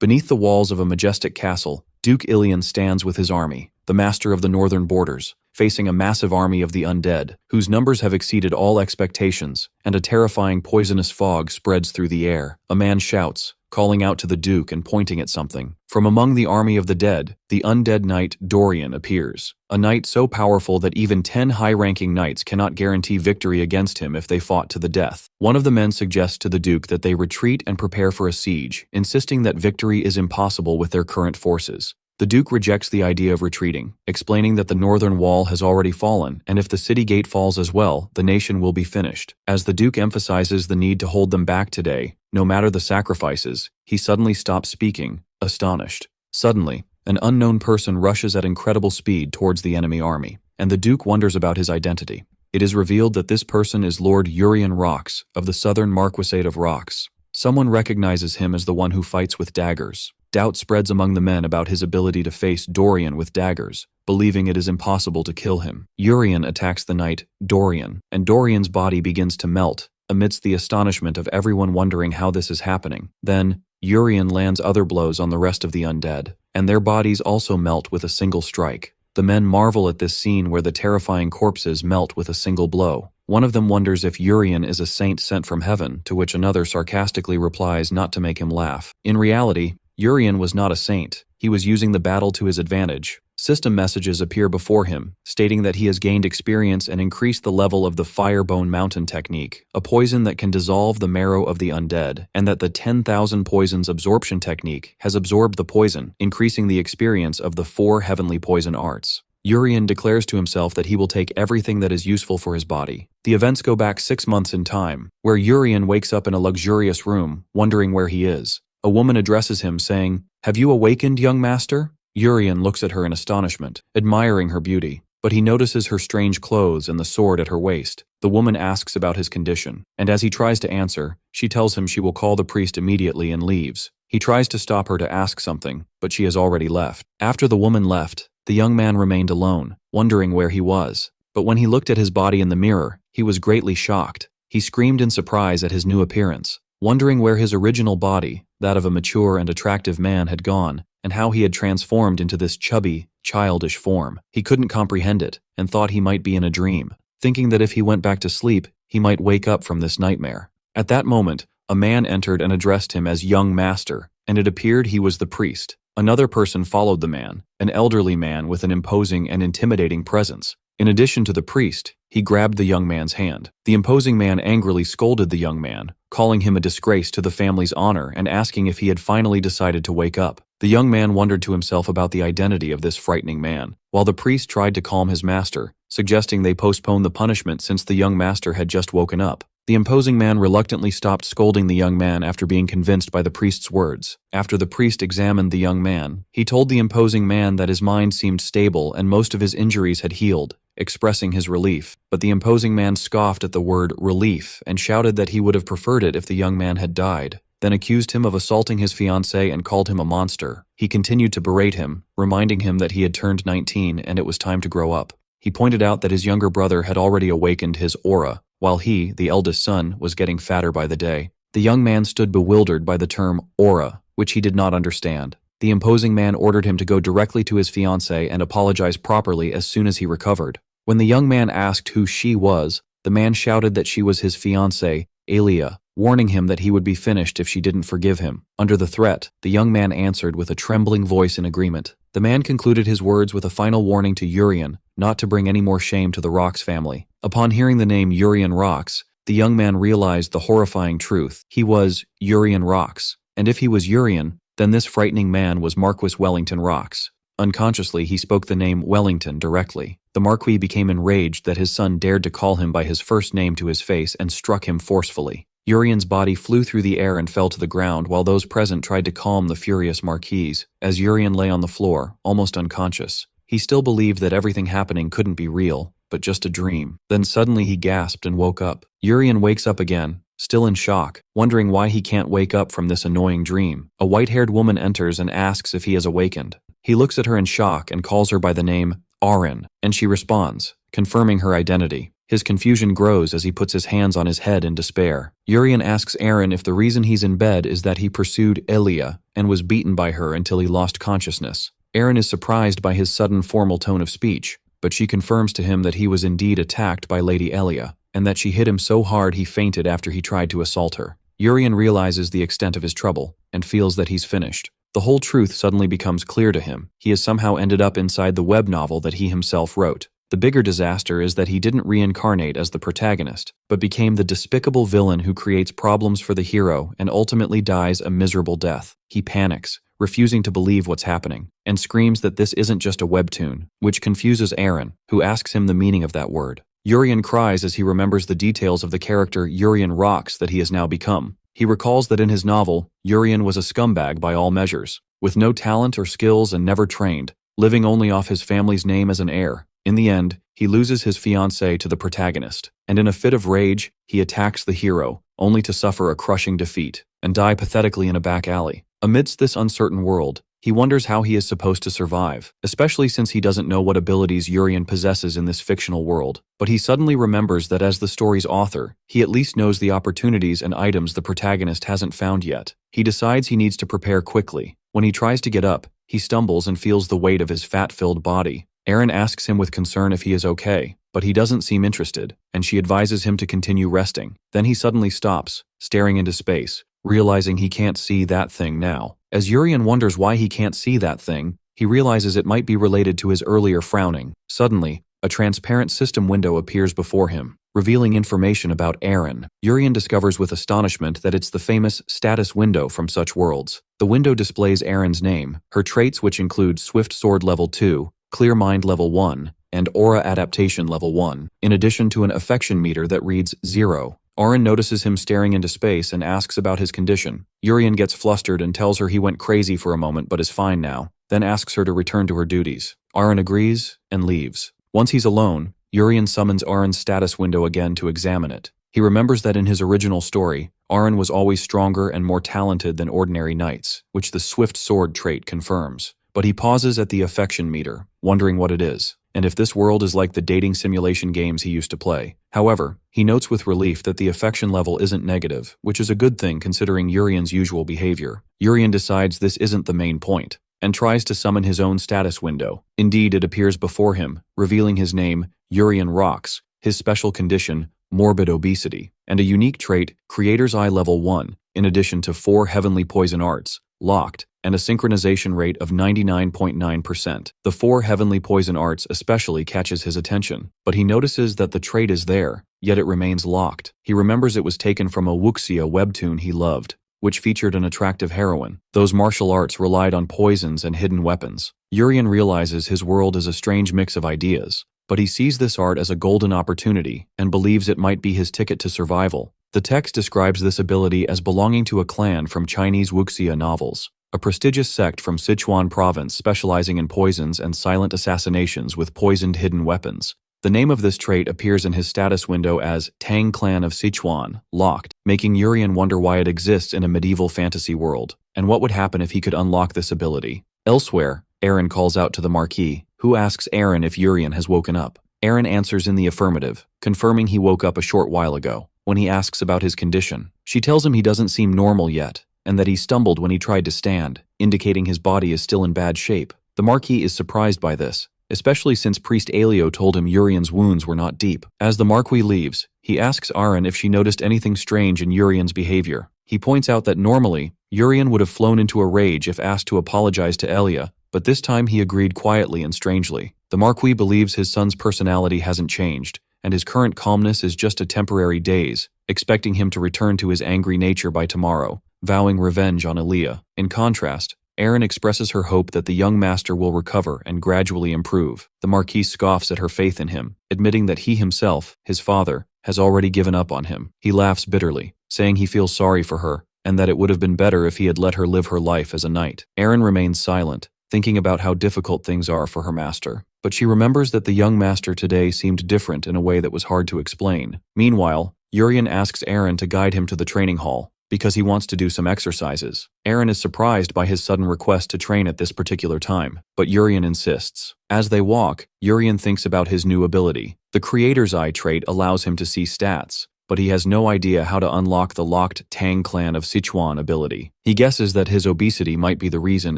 Beneath the walls of a majestic castle, Duke Ilian stands with his army, the master of the northern borders, facing a massive army of the undead, whose numbers have exceeded all expectations, and a terrifying poisonous fog spreads through the air. A man shouts, calling out to the Duke and pointing at something. From among the army of the dead, the undead knight Dorian appears, a knight so powerful that even 10 high-ranking knights cannot guarantee victory against him if they fought to the death. One of the men suggests to the Duke that they retreat and prepare for a siege, insisting that victory is impossible with their current forces. The Duke rejects the idea of retreating, explaining that the northern wall has already fallen, and if the city gate falls as well, the nation will be finished. As the Duke emphasizes the need to hold them back today, no matter the sacrifices, he suddenly stops speaking, astonished. Suddenly, an unknown person rushes at incredible speed towards the enemy army, and the Duke wonders about his identity. It is revealed that this person is Lord Urien Rox of the southern Marquisate of Rox. Someone recognizes him as the one who fights with daggers. Doubt spreads among the men about his ability to face Dorian with daggers, believing it is impossible to kill him. Urien attacks the knight, Dorian, and Dorian's body begins to melt, amidst the astonishment of everyone wondering how this is happening. Then, Urien lands other blows on the rest of the undead, and their bodies also melt with a single strike. The men marvel at this scene where the terrifying corpses melt with a single blow. One of them wonders if Urien is a saint sent from heaven, to which another sarcastically replies not to make him laugh. In reality, Urien was not a saint. He was using the battle to his advantage. System messages appear before him, stating that he has gained experience and increased the level of the Firebone Mountain technique, a poison that can dissolve the marrow of the undead, and that the 10,000 poisons absorption technique has absorbed the poison, increasing the experience of the 4 heavenly poison arts. Urien declares to himself that he will take everything that is useful for his body. The events go back 6 months in time, where Urien wakes up in a luxurious room, wondering where he is. A woman addresses him, saying, "Have you awakened, young master?" Urien looks at her in astonishment, admiring her beauty, but he notices her strange clothes and the sword at her waist. The woman asks about his condition, and as he tries to answer, she tells him she will call the priest immediately and leaves. He tries to stop her to ask something, but she has already left. After the woman left, the young man remained alone, wondering where he was. But when he looked at his body in the mirror, he was greatly shocked. He screamed in surprise at his new appearance, wondering where his original body, that of a mature and attractive man, had gone, and how he had transformed into this chubby, childish form. He couldn't comprehend it, and thought he might be in a dream, thinking that if he went back to sleep, he might wake up from this nightmare. At that moment, a man entered and addressed him as young master, and it appeared he was the priest. Another person followed the man, an elderly man with an imposing and intimidating presence. In addition to the priest, he grabbed the young man's hand. The imposing man angrily scolded the young man, calling him a disgrace to the family's honor and asking if he had finally decided to wake up. The young man wondered to himself about the identity of this frightening man, while the priest tried to calm his master, suggesting they postpone the punishment since the young master had just woken up. The imposing man reluctantly stopped scolding the young man after being convinced by the priest's words. After the priest examined the young man, he told the imposing man that his mind seemed stable and most of his injuries had healed, expressing his relief. But the imposing man scoffed at the word relief and shouted that he would have preferred it if the young man had died, then accused him of assaulting his fiancée and called him a monster. He continued to berate him, reminding him that he had turned 19 and it was time to grow up. He pointed out that his younger brother had already awakened his aura, while he, the eldest son, was getting fatter by the day. The young man stood bewildered by the term aura, which he did not understand. The imposing man ordered him to go directly to his fiancée and apologize properly as soon as he recovered. When the young man asked who she was, the man shouted that she was his fiancée, Aelia, warning him that he would be finished if she didn't forgive him. Under the threat, the young man answered with a trembling voice in agreement. The man concluded his words with a final warning to Urien not to bring any more shame to the Rox family. Upon hearing the name Urien Rox, the young man realized the horrifying truth. He was Urien Rox, and if he was Urien, then this frightening man was Marquis Wellington Rox. Unconsciously, he spoke the name Wellington directly. The Marquis became enraged that his son dared to call him by his first name to his face and struck him forcefully. Urien's body flew through the air and fell to the ground while those present tried to calm the furious Marquis. As Urien lay on the floor, almost unconscious, he still believed that everything happening couldn't be real, but just a dream. Then suddenly he gasped and woke up. Urien wakes up again, still in shock, wondering why he can't wake up from this annoying dream. A white-haired woman enters and asks if he has awakened. He looks at her in shock and calls her by the name Arin, and she responds, confirming her identity. His confusion grows as he puts his hands on his head in despair. Urian asks Eren if the reason he's in bed is that he pursued Elia and was beaten by her until he lost consciousness. Eren is surprised by his sudden formal tone of speech, but she confirms to him that he was indeed attacked by Lady Elia, and that she hit him so hard he fainted after he tried to assault her. Urian realizes the extent of his trouble, and feels that he's finished. The whole truth suddenly becomes clear to him. He has somehow ended up inside the web novel that he himself wrote. The bigger disaster is that he didn't reincarnate as the protagonist, but became the despicable villain who creates problems for the hero and ultimately dies a miserable death. He panics, refusing to believe what's happening, and screams that this isn't just a webtoon, which confuses Eren, who asks him the meaning of that word. Urian cries as he remembers the details of the character Urian Rocks that he has now become. He recalls that in his novel, Urian was a scumbag by all measures, with no talent or skills and never trained, living only off his family's name as an heir. In the end, he loses his fiancée to the protagonist, and in a fit of rage, he attacks the hero, only to suffer a crushing defeat, and die pathetically in a back alley. Amidst this uncertain world, he wonders how he is supposed to survive, especially since he doesn't know what abilities Urian possesses in this fictional world. But he suddenly remembers that as the story's author, he at least knows the opportunities and items the protagonist hasn't found yet. He decides he needs to prepare quickly. When he tries to get up, he stumbles and feels the weight of his fat-filled body. Eren asks him with concern if he is okay, but he doesn't seem interested, and she advises him to continue resting. Then he suddenly stops, staring into space, realizing he can't see that thing now. As Urian wonders why he can't see that thing, he realizes it might be related to his earlier frowning. Suddenly, a transparent system window appears before him, revealing information about Eren. Urian discovers with astonishment that it's the famous status window from such worlds. The window displays Eren's name, her traits which include Swift Sword Level 2, Clear Mind Level 1, and Aura Adaptation Level 1, in addition to an affection meter that reads 0. Eren notices him staring into space and asks about his condition. Urian gets flustered and tells her he went crazy for a moment but is fine now, then asks her to return to her duties. Eren agrees and leaves. Once he's alone, Urian summons Eren's status window again to examine it. He remembers that in his original story, Eren was always stronger and more talented than ordinary knights, which the Swift Sword trait confirms. But he pauses at the affection meter, wondering what it is, and if this world is like the dating simulation games he used to play. However, he notes with relief that the affection level isn't negative, which is a good thing considering Urian's usual behavior. Urian decides this isn't the main point, and tries to summon his own status window. Indeed, it appears before him, revealing his name, Urian Rocks, his special condition, morbid obesity, and a unique trait, Creator's Eye Level 1, in addition to 4 heavenly poison arts, locked, and a synchronization rate of 99.9%. The 4 heavenly poison arts especially catches his attention, but he notices that the trait is there, yet it remains locked. He remembers it was taken from a wuxia webtoon he loved, which featured an attractive heroine. Those martial arts relied on poisons and hidden weapons. Urian realizes his world is a strange mix of ideas, but he sees this art as a golden opportunity and believes it might be his ticket to survival. The text describes this ability as belonging to a clan from Chinese wuxia novels, a prestigious sect from Sichuan province specializing in poisons and silent assassinations with poisoned hidden weapons. The name of this trait appears in his status window as Tang Clan of Sichuan, locked, making Urian wonder why it exists in a medieval fantasy world, and what would happen if he could unlock this ability. Elsewhere, Eren calls out to the Marquis, who asks Eren if Urian has woken up. Eren answers in the affirmative, confirming he woke up a short while ago. When he asks about his condition, she tells him he doesn't seem normal yet, and that he stumbled when he tried to stand, indicating his body is still in bad shape. The Marquis is surprised by this, especially since Priest Aelio told him Urian's wounds were not deep. As the Marquis leaves, he asks Eren if she noticed anything strange in Urian's behavior. He points out that normally, Urian would have flown into a rage if asked to apologize to Elia, but this time he agreed quietly and strangely. The Marquis believes his son's personality hasn't changed, and his current calmness is just a temporary daze, expecting him to return to his angry nature by tomorrow, vowing revenge on Elia. In contrast, Eren expresses her hope that the young master will recover and gradually improve. The Marquis scoffs at her faith in him, admitting that he himself, his father, has already given up on him. He laughs bitterly, saying he feels sorry for her, and that it would have been better if he had let her live her life as a knight. Eren remains silent, thinking about how difficult things are for her master. But she remembers that the young master today seemed different in a way that was hard to explain. Meanwhile, Urian asks Eren to guide him to the training hall. because he wants to do some exercises. Aaron is surprised by his sudden request to train at this particular time, but Urian insists. As they walk, Urian thinks about his new ability. The Creator's Eye trait allows him to see stats, but he has no idea how to unlock the locked Tang Clan of Sichuan ability. He guesses that his obesity might be the reason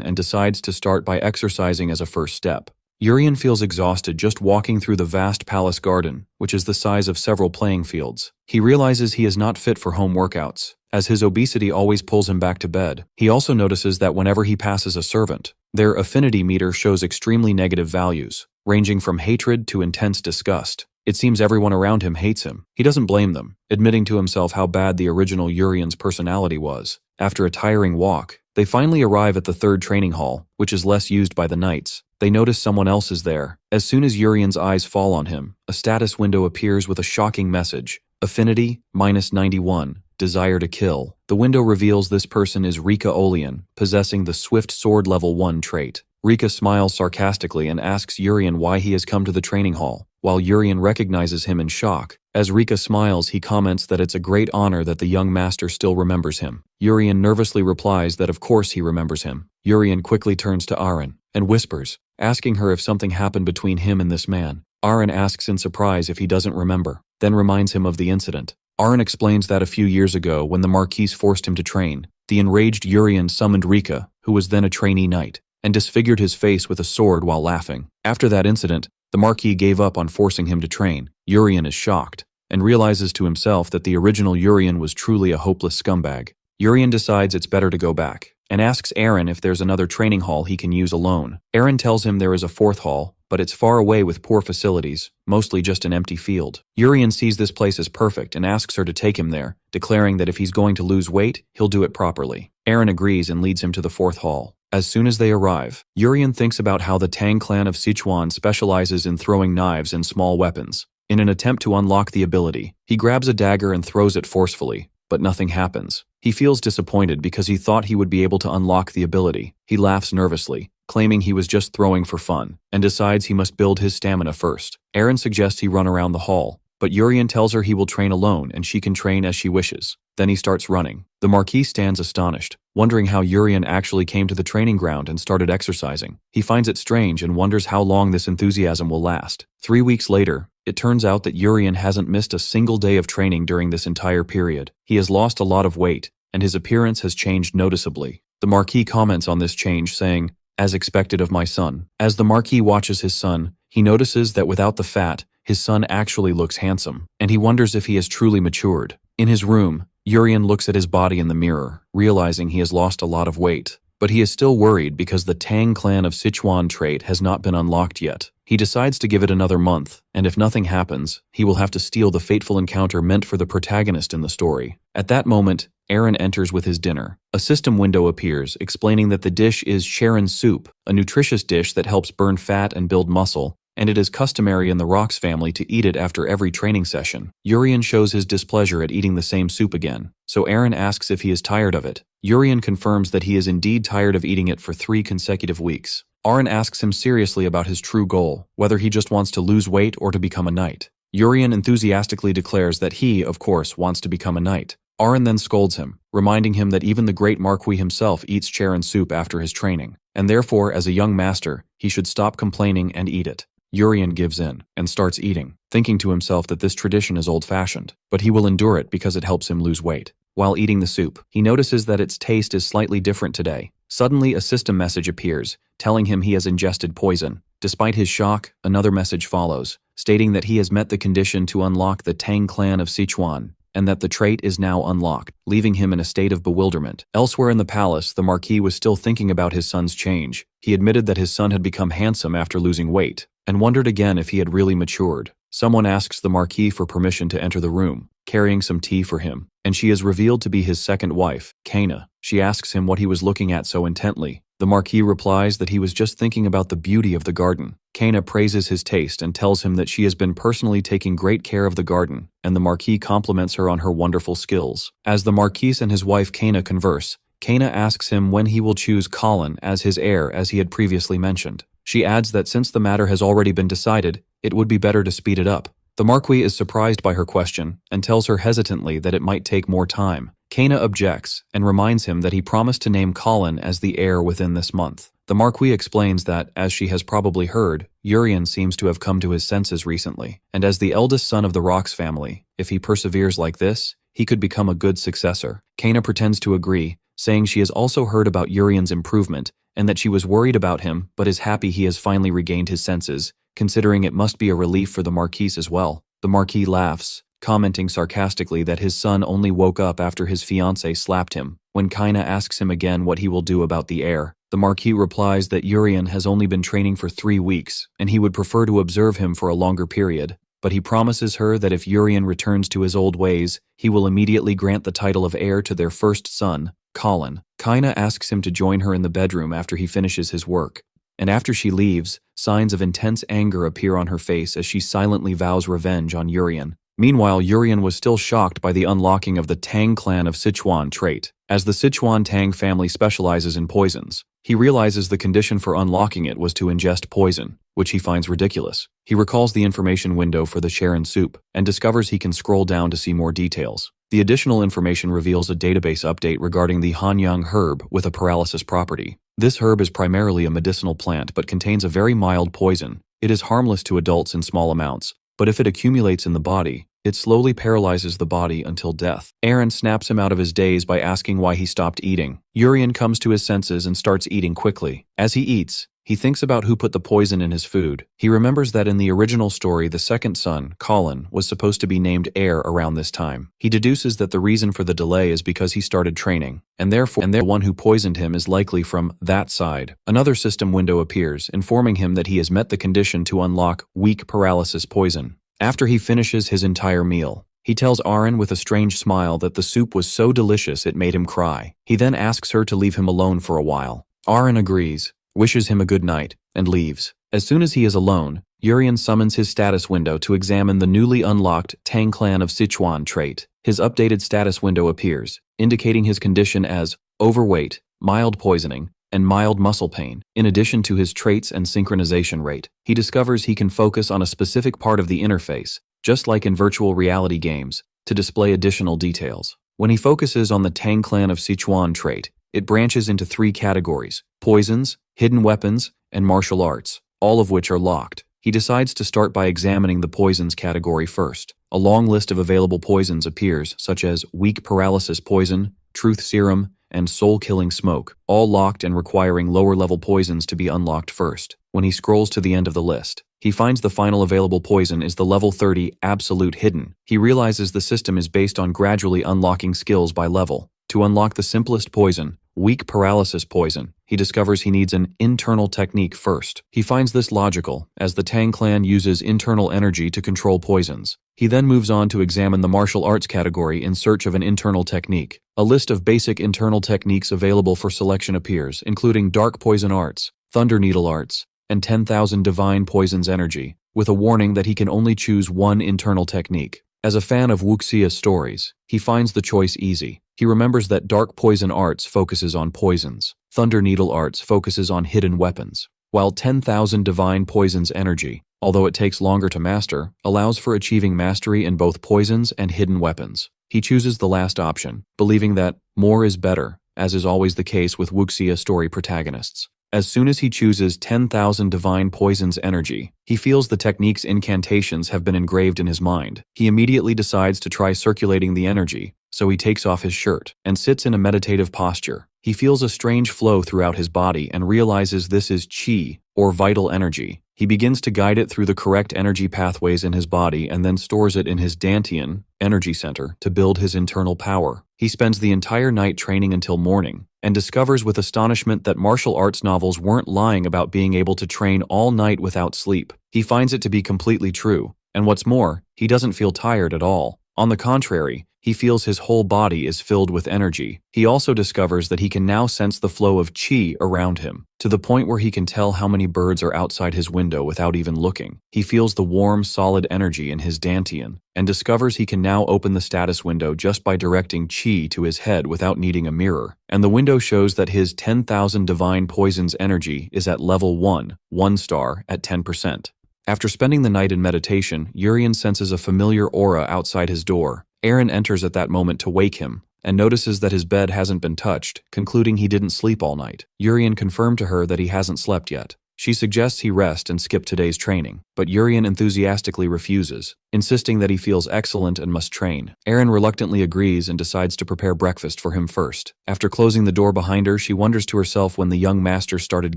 and decides to start by exercising as a first step. Urian feels exhausted just walking through the vast palace garden, which is the size of several playing fields. He realizes he is not fit for home workouts, as his obesity always pulls him back to bed. He also notices that whenever he passes a servant, their affinity meter shows extremely negative values, ranging from hatred to intense disgust. It seems everyone around him hates him. He doesn't blame them, admitting to himself how bad the original Urian's personality was. After a tiring walk, they finally arrive at the third training hall, which is less used by the knights. They notice someone else is there. As soon as Urian's eyes fall on him, a status window appears with a shocking message. Affinity, -91. Desire to kill. The window reveals this person is Rika Olian, possessing the Swift Sword Level 1 trait. Rika smiles sarcastically and asks Urian why he has come to the training hall, while Urian recognizes him in shock. As Rika smiles, he comments that it's a great honor that the young master still remembers him. Urian nervously replies that of course he remembers him. Urian quickly turns to Aaron and whispers, asking her if something happened between him and this man. Aaron asks in surprise if he doesn't remember, then reminds him of the incident. Aaron explains that a few years ago, when the Marquis forced him to train, the enraged Urian summoned Rika, who was then a trainee knight, and disfigured his face with a sword while laughing. After that incident, the Marquis gave up on forcing him to train. Urian is shocked, and realizes to himself that the original Urian was truly a hopeless scumbag. Urian decides it's better to go back, and asks Aaron if there's another training hall he can use alone. Aaron tells him there is a fourth hall, but it's far away with poor facilities, mostly just an empty field. Urian sees this place as perfect and asks her to take him there, declaring that if he's going to lose weight, he'll do it properly. Aaron agrees and leads him to the fourth hall. As soon as they arrive, Urian thinks about how the Tang Clan of Sichuan specializes in throwing knives and small weapons. In an attempt to unlock the ability, he grabs a dagger and throws it forcefully, but nothing happens. He feels disappointed because he thought he would be able to unlock the ability. He laughs nervously, claiming he was just throwing for fun, and decides he must build his stamina first. Aaron suggests he run around the hall, but Urian tells her he will train alone and she can train as she wishes. Then he starts running. The Marquis stands astonished, wondering how Urian actually came to the training ground and started exercising. He finds it strange and wonders how long this enthusiasm will last. 3 weeks later, it turns out that Urian hasn't missed a single day of training during this entire period. He has lost a lot of weight, and his appearance has changed noticeably. The Marquis comments on this change, saying, "As expected of my son." As the Marquis watches his son, he notices that without the fat, his son actually looks handsome, and he wonders if he has truly matured. In his room, Urian looks at his body in the mirror, realizing he has lost a lot of weight. But he is still worried because the Tang Clan of Sichuan trait has not been unlocked yet. He decides to give it another month, and if nothing happens, he will have to steal the fateful encounter meant for the protagonist in the story. At that moment, Aaron enters with his dinner. A system window appears, explaining that the dish is Sharon soup, a nutritious dish that helps burn fat and build muscle, and it is customary in the Rox family to eat it after every training session. Urian shows his displeasure at eating the same soup again, so Aaron asks if he is tired of it. Urian confirms that he is indeed tired of eating it for 3 consecutive weeks. Aaron asks him seriously about his true goal, whether he just wants to lose weight or to become a knight. Urian enthusiastically declares that he, of course, wants to become a knight. Aaron then scolds him, reminding him that even the great Marquis himself eats Charon soup after his training, and therefore, as a young master, he should stop complaining and eat it. Urian gives in and starts eating, thinking to himself that this tradition is old-fashioned, but he will endure it because it helps him lose weight. While eating the soup, he notices that its taste is slightly different today. Suddenly, a system message appears, telling him he has ingested poison. Despite his shock, another message follows, stating that he has met the condition to unlock the Tang Clan of Sichuan, and that the trait is now unlocked, leaving him in a state of bewilderment. Elsewhere in the palace, the Marquis was still thinking about his son's change. He admitted that his son had become handsome after losing weight, and wondered again if he had really matured. Someone asks the Marquis for permission to enter the room, carrying some tea for him, and she is revealed to be his second wife, Kana. She asks him what he was looking at so intently. The Marquis replies that he was just thinking about the beauty of the garden. Kana praises his taste and tells him that she has been personally taking great care of the garden, and the Marquis compliments her on her wonderful skills. As the Marquis and his wife Kana converse, Kana asks him when he will choose Colin as his heir, as he had previously mentioned. She adds that since the matter has already been decided, it would be better to speed it up, The Marquis is surprised by her question and tells her hesitantly that it might take more time. Kana objects and reminds him that he promised to name Colin as the heir within this month. The Marquis explains that, as she has probably heard, Urian seems to have come to his senses recently, and as the eldest son of the Rocks family, if he perseveres like this, he could become a good successor. Kana pretends to agree, saying she has also heard about Urian's improvement and that she was worried about him but is happy he has finally regained his senses, considering it must be a relief for the Marquis as well. The Marquis laughs, commenting sarcastically that his son only woke up after his fiancée slapped him. When Kana asks him again what he will do about the heir, the Marquis replies that Urian has only been training for 3 weeks and he would prefer to observe him for a longer period, but he promises her that if Urian returns to his old ways, he will immediately grant the title of heir to their first son, Colin. Kana asks him to join her in the bedroom after he finishes his work, and after she leaves, signs of intense anger appear on her face as she silently vows revenge on Urian. Meanwhile, Urian was still shocked by the unlocking of the Tang clan of Sichuan trait. As the Sichuan Tang family specializes in poisons, he realizes the condition for unlocking it was to ingest poison, which he finds ridiculous. He recalls the information window for the Sharon soup and discovers he can scroll down to see more details. The additional information reveals a database update regarding the Hanyang herb with a paralysis property. This herb is primarily a medicinal plant but contains a very mild poison. It is harmless to adults in small amounts, but if it accumulates in the body, it slowly paralyzes the body until death. Aaron snaps him out of his daze by asking why he stopped eating. Urian comes to his senses and starts eating quickly. As he eats, he thinks about who put the poison in his food. He remembers that in the original story, the second son, Colin, was supposed to be named heir around this time. He deduces that the reason for the delay is because he started training, and therefore the one who poisoned him is likely from that side. Another system window appears, informing him that he has met the condition to unlock weak paralysis poison. After he finishes his entire meal, he tells Aaron with a strange smile that the soup was so delicious it made him cry. He then asks her to leave him alone for a while. Aaron agrees, wishes him a good night, and leaves. As soon as he is alone, Urian summons his status window to examine the newly unlocked Tang clan of Sichuan trait. His updated status window appears, indicating his condition as overweight, mild poisoning, and mild muscle pain. In addition to his traits and synchronization rate, he discovers he can focus on a specific part of the interface, just like in virtual reality games, to display additional details. When he focuses on the Tang clan of Sichuan trait, it branches into 3 categories: poisons, hidden weapons, and martial arts, all of which are locked. He decides to start by examining the poisons category first. A long list of available poisons appears, such as weak paralysis poison, truth serum, and soul-killing smoke, all locked and requiring lower-level poisons to be unlocked first. When he scrolls to the end of the list, he finds the final available poison is the level 30 Absolute Hidden. He realizes the system is based on gradually unlocking skills by level. To unlock the simplest poison, weak paralysis poison, he discovers he needs an internal technique first. He finds this logical, as the Tang clan uses internal energy to control poisons. He then moves on to examine the martial arts category in search of an internal technique. A list of basic internal techniques available for selection appears, including Dark Poison Arts, Thunder Needle Arts, and 10,000 Divine Poisons Energy, with a warning that he can only choose one internal technique. As a fan of Wuxia stories, he finds the choice easy. He remembers that Dark Poison Arts focuses on poisons, Thunder Needle Arts focuses on hidden weapons, while 10,000 Divine Poisons Energy, although it takes longer to master, allows for achieving mastery in both poisons and hidden weapons. He chooses the last option, believing that more is better, as is always the case with Wuxia story protagonists. As soon as he chooses 10,000 Divine Poisons Energy, he feels the technique's incantations have been engraved in his mind. He immediately decides to try circulating the energy, so he takes off his shirt and sits in a meditative posture. He feels a strange flow throughout his body and realizes this is qi, or vital energy. He begins to guide it through the correct energy pathways in his body and then stores it in his Dantian energy center to build his internal power. He spends the entire night training until morning, and discovers with astonishment that martial arts novels weren't lying about being able to train all night without sleep. He finds it to be completely true, and what's more, he doesn't feel tired at all. On the contrary, he feels his whole body is filled with energy. He also discovers that he can now sense the flow of qi around him, to the point where he can tell how many birds are outside his window without even looking. He feels the warm, solid energy in his Dantian, and discovers he can now open the status window just by directing qi to his head without needing a mirror. And the window shows that his 10,000 Divine Poisons Energy is at level 1 star at 10%. After spending the night in meditation, Urian senses a familiar aura outside his door. Aaron enters at that moment to wake him, and notices that his bed hasn't been touched, concluding he didn't sleep all night. Urian confirmed to her that he hasn't slept yet. She suggests he rest and skip today's training, but Urian enthusiastically refuses, insisting that he feels excellent and must train. Aaron reluctantly agrees and decides to prepare breakfast for him first. After closing the door behind her, she wonders to herself when the young master started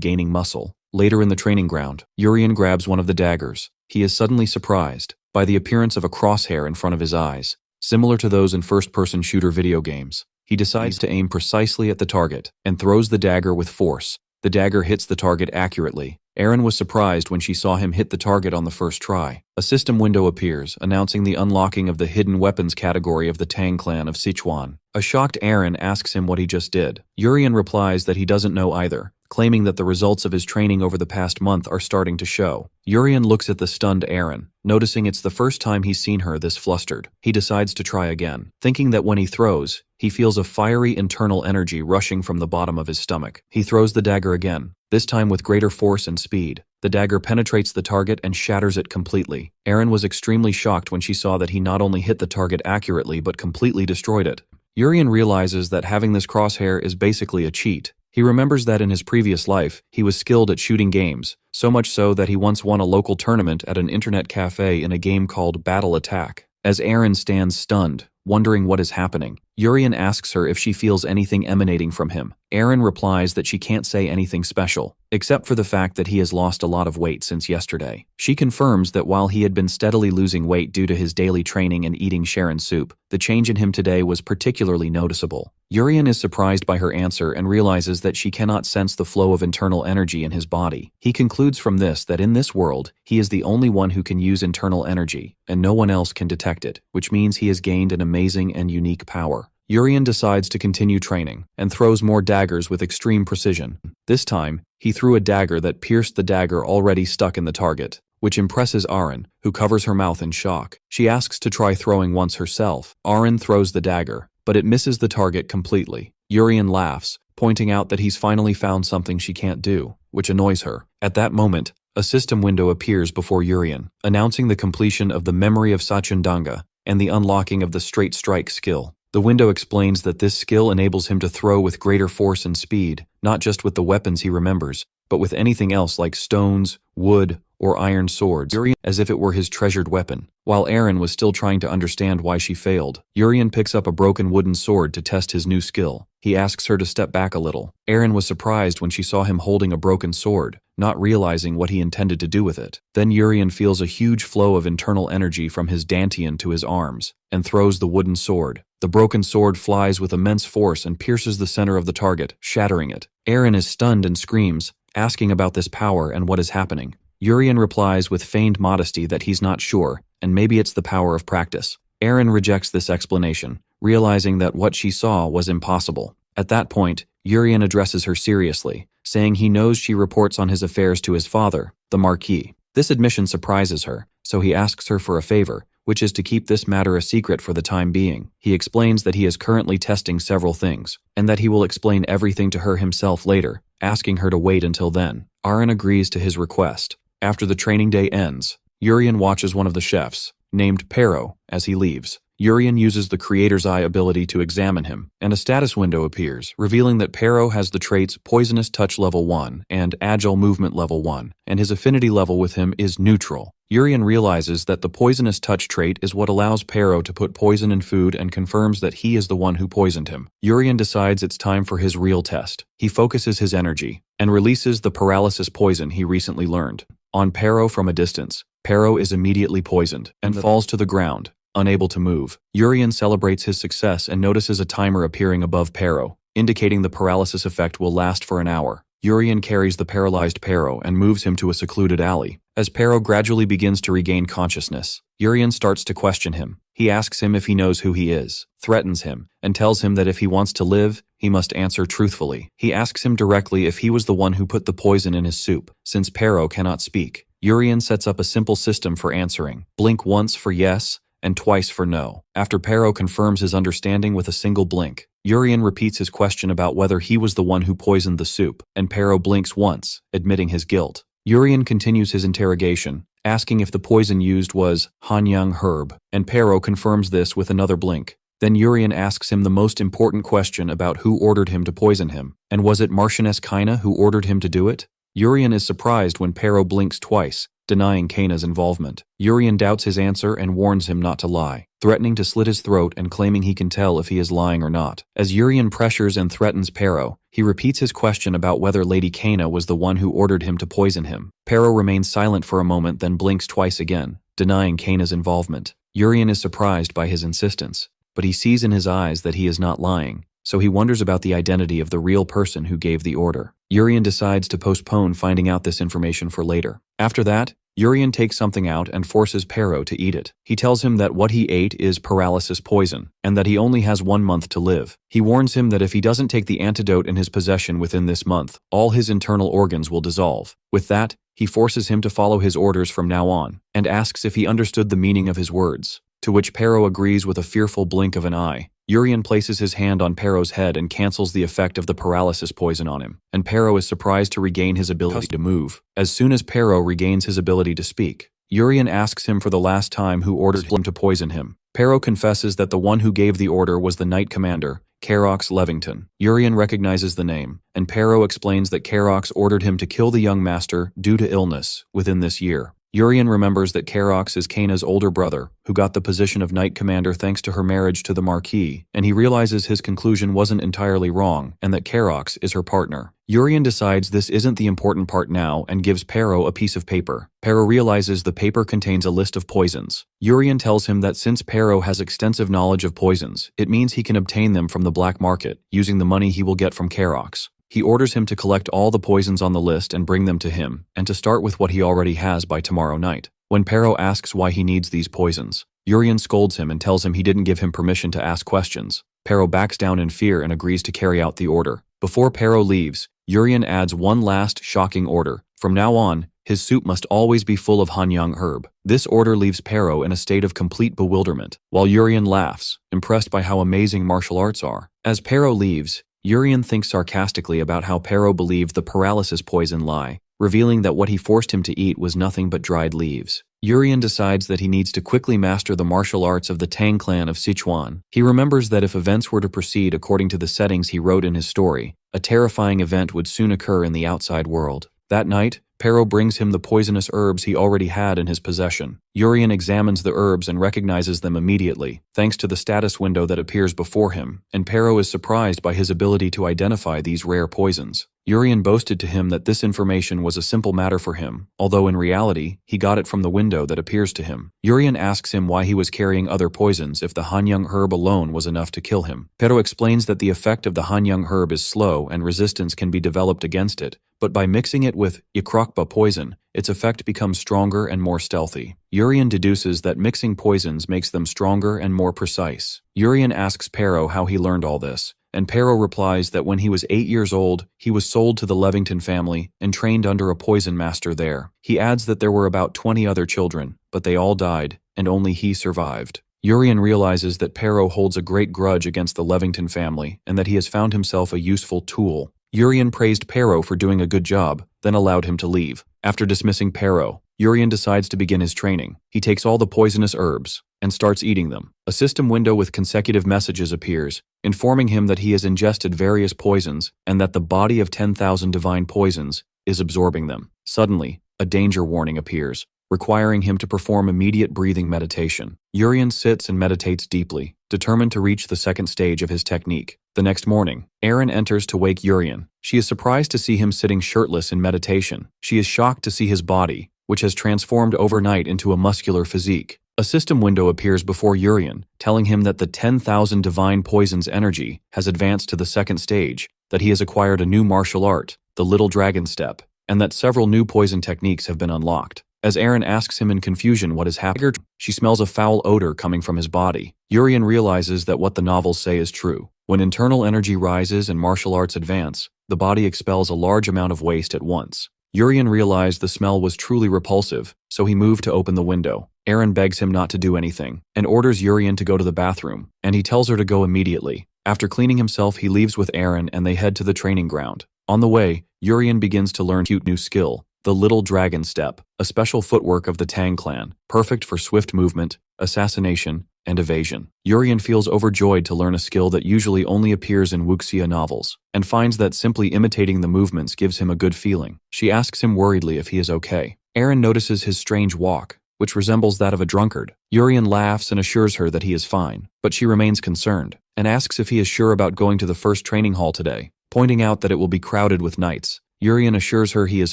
gaining muscle. Later in the training ground, Urian grabs one of the daggers. He is suddenly surprised by the appearance of a crosshair in front of his eyes, similar to those in first-person shooter video games. He decides to aim precisely at the target and throws the dagger with force. The dagger hits the target accurately. Aaron was surprised when she saw him hit the target on the first try. A system window appears, announcing the unlocking of the hidden weapons category of the Tang clan of Sichuan. A shocked Aaron asks him what he just did. Urian replies that he doesn't know either, claiming that the results of his training over the past month are starting to show. Urian looks at the stunned Aaron, noticing it's the first time he's seen her this flustered. He decides to try again, thinking that when he throws, he feels a fiery internal energy rushing from the bottom of his stomach. He throws the dagger again, this time with greater force and speed. The dagger penetrates the target and shatters it completely. Aaron was extremely shocked when she saw that he not only hit the target accurately but completely destroyed it. Urian realizes that having this crosshair is basically a cheat. He remembers that in his previous life, he was skilled at shooting games, so much so that he once won a local tournament at an internet cafe in a game called Battle Attack. As Aaron stands stunned, wondering what is happening, Urian asks her if she feels anything emanating from him. Aaron replies that she can't say anything special, except for the fact that he has lost a lot of weight since yesterday. She confirms that while he had been steadily losing weight due to his daily training and eating Sharon soup, the change in him today was particularly noticeable. Urian is surprised by her answer and realizes that she cannot sense the flow of internal energy in his body. He concludes from this that in this world, he is the only one who can use internal energy, and no one else can detect it, which means he has gained an amazing and unique power. Urian decides to continue training, and throws more daggers with extreme precision. This time, he threw a dagger that pierced the dagger already stuck in the target, which impresses Aaron, who covers her mouth in shock. She asks to try throwing once herself. Aaron throws the dagger, but it misses the target completely. Urian laughs, pointing out that he's finally found something she can't do, which annoys her. At that moment, a system window appears before Urian, announcing the completion of the Memory of Sachundanga and the unlocking of the Straight Strike skill. The window explains that this skill enables him to throw with greater force and speed, not just with the weapons he remembers, but with anything else like stones, wood, or iron swords, as if it were his treasured weapon. While Aaron was still trying to understand why she failed, Urian picks up a broken wooden sword to test his new skill. He asks her to step back a little. Aaron was surprised when she saw him holding a broken sword, not realizing what he intended to do with it. Then Urian feels a huge flow of internal energy from his dantian to his arms, and throws the wooden sword. The broken sword flies with immense force and pierces the center of the target, shattering it. Aaron is stunned and screams, asking about this power and what is happening. Urian replies with feigned modesty that he's not sure, and maybe it's the power of practice. Aaron rejects this explanation, realizing that what she saw was impossible. At that point, Urian addresses her seriously, saying he knows she reports on his affairs to his father, the Marquis. This admission surprises her, so he asks her for a favor, which is to keep this matter a secret for the time being. He explains that he is currently testing several things, and that he will explain everything to her himself later, asking her to wait until then. Aaron agrees to his request. After the training day ends, Urian watches one of the chefs, named Pero, as he leaves. Urian uses the Creator's Eye ability to examine him, and a status window appears, revealing that Pero has the traits Poisonous Touch Level 1 and Agile Movement Level 1, and his affinity level with him is neutral. Urian realizes that the Poisonous Touch trait is what allows Pero to put poison in food and confirms that he is the one who poisoned him. Urian decides it's time for his real test. He focuses his energy, and releases the paralysis poison he recently learned. On Pero from a distance, Pero is immediately poisoned, and falls to the ground, unable to move. Urian celebrates his success and notices a timer appearing above Pero, indicating the paralysis effect will last for an hour. Urian carries the paralyzed Pero and moves him to a secluded alley. As Pero gradually begins to regain consciousness, Urian starts to question him. He asks him if he knows who he is, threatens him, and tells him that if he wants to live, he must answer truthfully. He asks him directly if he was the one who put the poison in his soup, since Pero cannot speak. Urian sets up a simple system for answering. Blink once for yes, and twice for no. After Pero confirms his understanding with a single blink, Urian repeats his question about whether he was the one who poisoned the soup, and Pero blinks once, admitting his guilt. Urian continues his interrogation, asking if the poison used was Hanyang herb, and Pero confirms this with another blink. Then Urian asks him the most important question about who ordered him to poison him, and was it Marchioness Kaina who ordered him to do it? Urian is surprised when Pero blinks twice, denying Kaina's involvement. Urian doubts his answer and warns him not to lie, threatening to slit his throat and claiming he can tell if he is lying or not. As Urian pressures and threatens Pero, he repeats his question about whether Lady Kaina was the one who ordered him to poison him. Pero remains silent for a moment, then blinks twice again, denying Kaina's involvement. Urian is surprised by his insistence, but he sees in his eyes that he is not lying, so he wonders about the identity of the real person who gave the order. Urian decides to postpone finding out this information for later. After that, Urian takes something out and forces Pero to eat it. He tells him that what he ate is paralysis poison, and that he only has 1 month to live. He warns him that if he doesn't take the antidote in his possession within this month, all his internal organs will dissolve. With that, he forces him to follow his orders from now on, and asks if he understood the meaning of his words, to which Pero agrees with a fearful blink of an eye. Urian places his hand on Pero's head and cancels the effect of the paralysis poison on him, and Pero is surprised to regain his ability to move. As soon as Pero regains his ability to speak, Urian asks him for the last time who ordered him to poison him. Pero confesses that the one who gave the order was the Knight Commander, Carox Levington. Urian recognizes the name, and Pero explains that Carox ordered him to kill the young master due to illness within this year. Urian remembers that Carox is Kaina's older brother, who got the position of Knight Commander thanks to her marriage to the Marquis, and he realizes his conclusion wasn't entirely wrong and that Carox is her partner. Urian decides this isn't the important part now and gives Pero a piece of paper. Pero realizes the paper contains a list of poisons. Urian tells him that since Pero has extensive knowledge of poisons, it means he can obtain them from the black market, using the money he will get from Carox. He orders him to collect all the poisons on the list and bring them to him, and to start with what he already has by tomorrow night. When Pero asks why he needs these poisons, Urian scolds him and tells him he didn't give him permission to ask questions. Pero backs down in fear and agrees to carry out the order. Before Pero leaves, Urian adds one last shocking order. From now on, his soup must always be full of Hanyang herb. This order leaves Pero in a state of complete bewilderment, while Urian laughs, impressed by how amazing martial arts are. As Pero leaves, Urian thinks sarcastically about how Pero believed the paralysis poison lie, revealing that what he forced him to eat was nothing but dried leaves. Urian decides that he needs to quickly master the martial arts of the Tang clan of Sichuan. He remembers that if events were to proceed according to the settings he wrote in his story, a terrifying event would soon occur in the outside world. That night, Pero brings him the poisonous herbs he already had in his possession. Urian examines the herbs and recognizes them immediately, thanks to the status window that appears before him, and Pero is surprised by his ability to identify these rare poisons. Urian boasted to him that this information was a simple matter for him, although in reality, he got it from the window that appears to him. Urian asks him why he was carrying other poisons if the Hanyang herb alone was enough to kill him. Pero explains that the effect of the Hanyang herb is slow and resistance can be developed against it, but by mixing it with Yakrokba poison, its effect becomes stronger and more stealthy. Urian deduces that mixing poisons makes them stronger and more precise. Urian asks Pero how he learned all this, and Pero replies that when he was 8 years old, he was sold to the Levington family and trained under a poison master there. He adds that there were about 20 other children, but they all died, and only he survived. Urian realizes that Pero holds a great grudge against the Levington family and that he has found himself a useful tool. Urian praised Pero for doing a good job, then allowed him to leave. After dismissing Pero, Urian decides to begin his training. He takes all the poisonous herbs and starts eating them. A system window with consecutive messages appears, informing him that he has ingested various poisons and that the body of 10,000 divine poisons is absorbing them. Suddenly, a danger warning appears, requiring him to perform immediate breathing meditation. Urian sits and meditates deeply, determined to reach the second stage of his technique. The next morning, Erin enters to wake Urian. She is surprised to see him sitting shirtless in meditation. She is shocked to see his body, which has transformed overnight into a muscular physique. A system window appears before Urian, telling him that the 10,000 divine poisons energy has advanced to the second stage, that he has acquired a new martial art, the Little Dragon Step, and that several new poison techniques have been unlocked. As Erin asks him in confusion what has happened, she smells a foul odor coming from his body. Urian realizes that what the novels say is true. When internal energy rises and martial arts advance, the body expels a large amount of waste at once. Urian realized the smell was truly repulsive, so he moved to open the window. Erin begs him not to do anything, and orders Urian to go to the bathroom, and he tells her to go immediately. After cleaning himself, he leaves with Erin and they head to the training ground. On the way, Urian begins to learn a cute new skill, the Little Dragon Step, a special footwork of the Tang clan, perfect for swift movement, assassination, and evasion. Urian feels overjoyed to learn a skill that usually only appears in wuxia novels, and finds that simply imitating the movements gives him a good feeling. She asks him worriedly if he is okay. Aaron notices his strange walk, which resembles that of a drunkard. Urian laughs and assures her that he is fine, but she remains concerned, and asks if he is sure about going to the first training hall today, pointing out that it will be crowded with knights. Urian assures her he is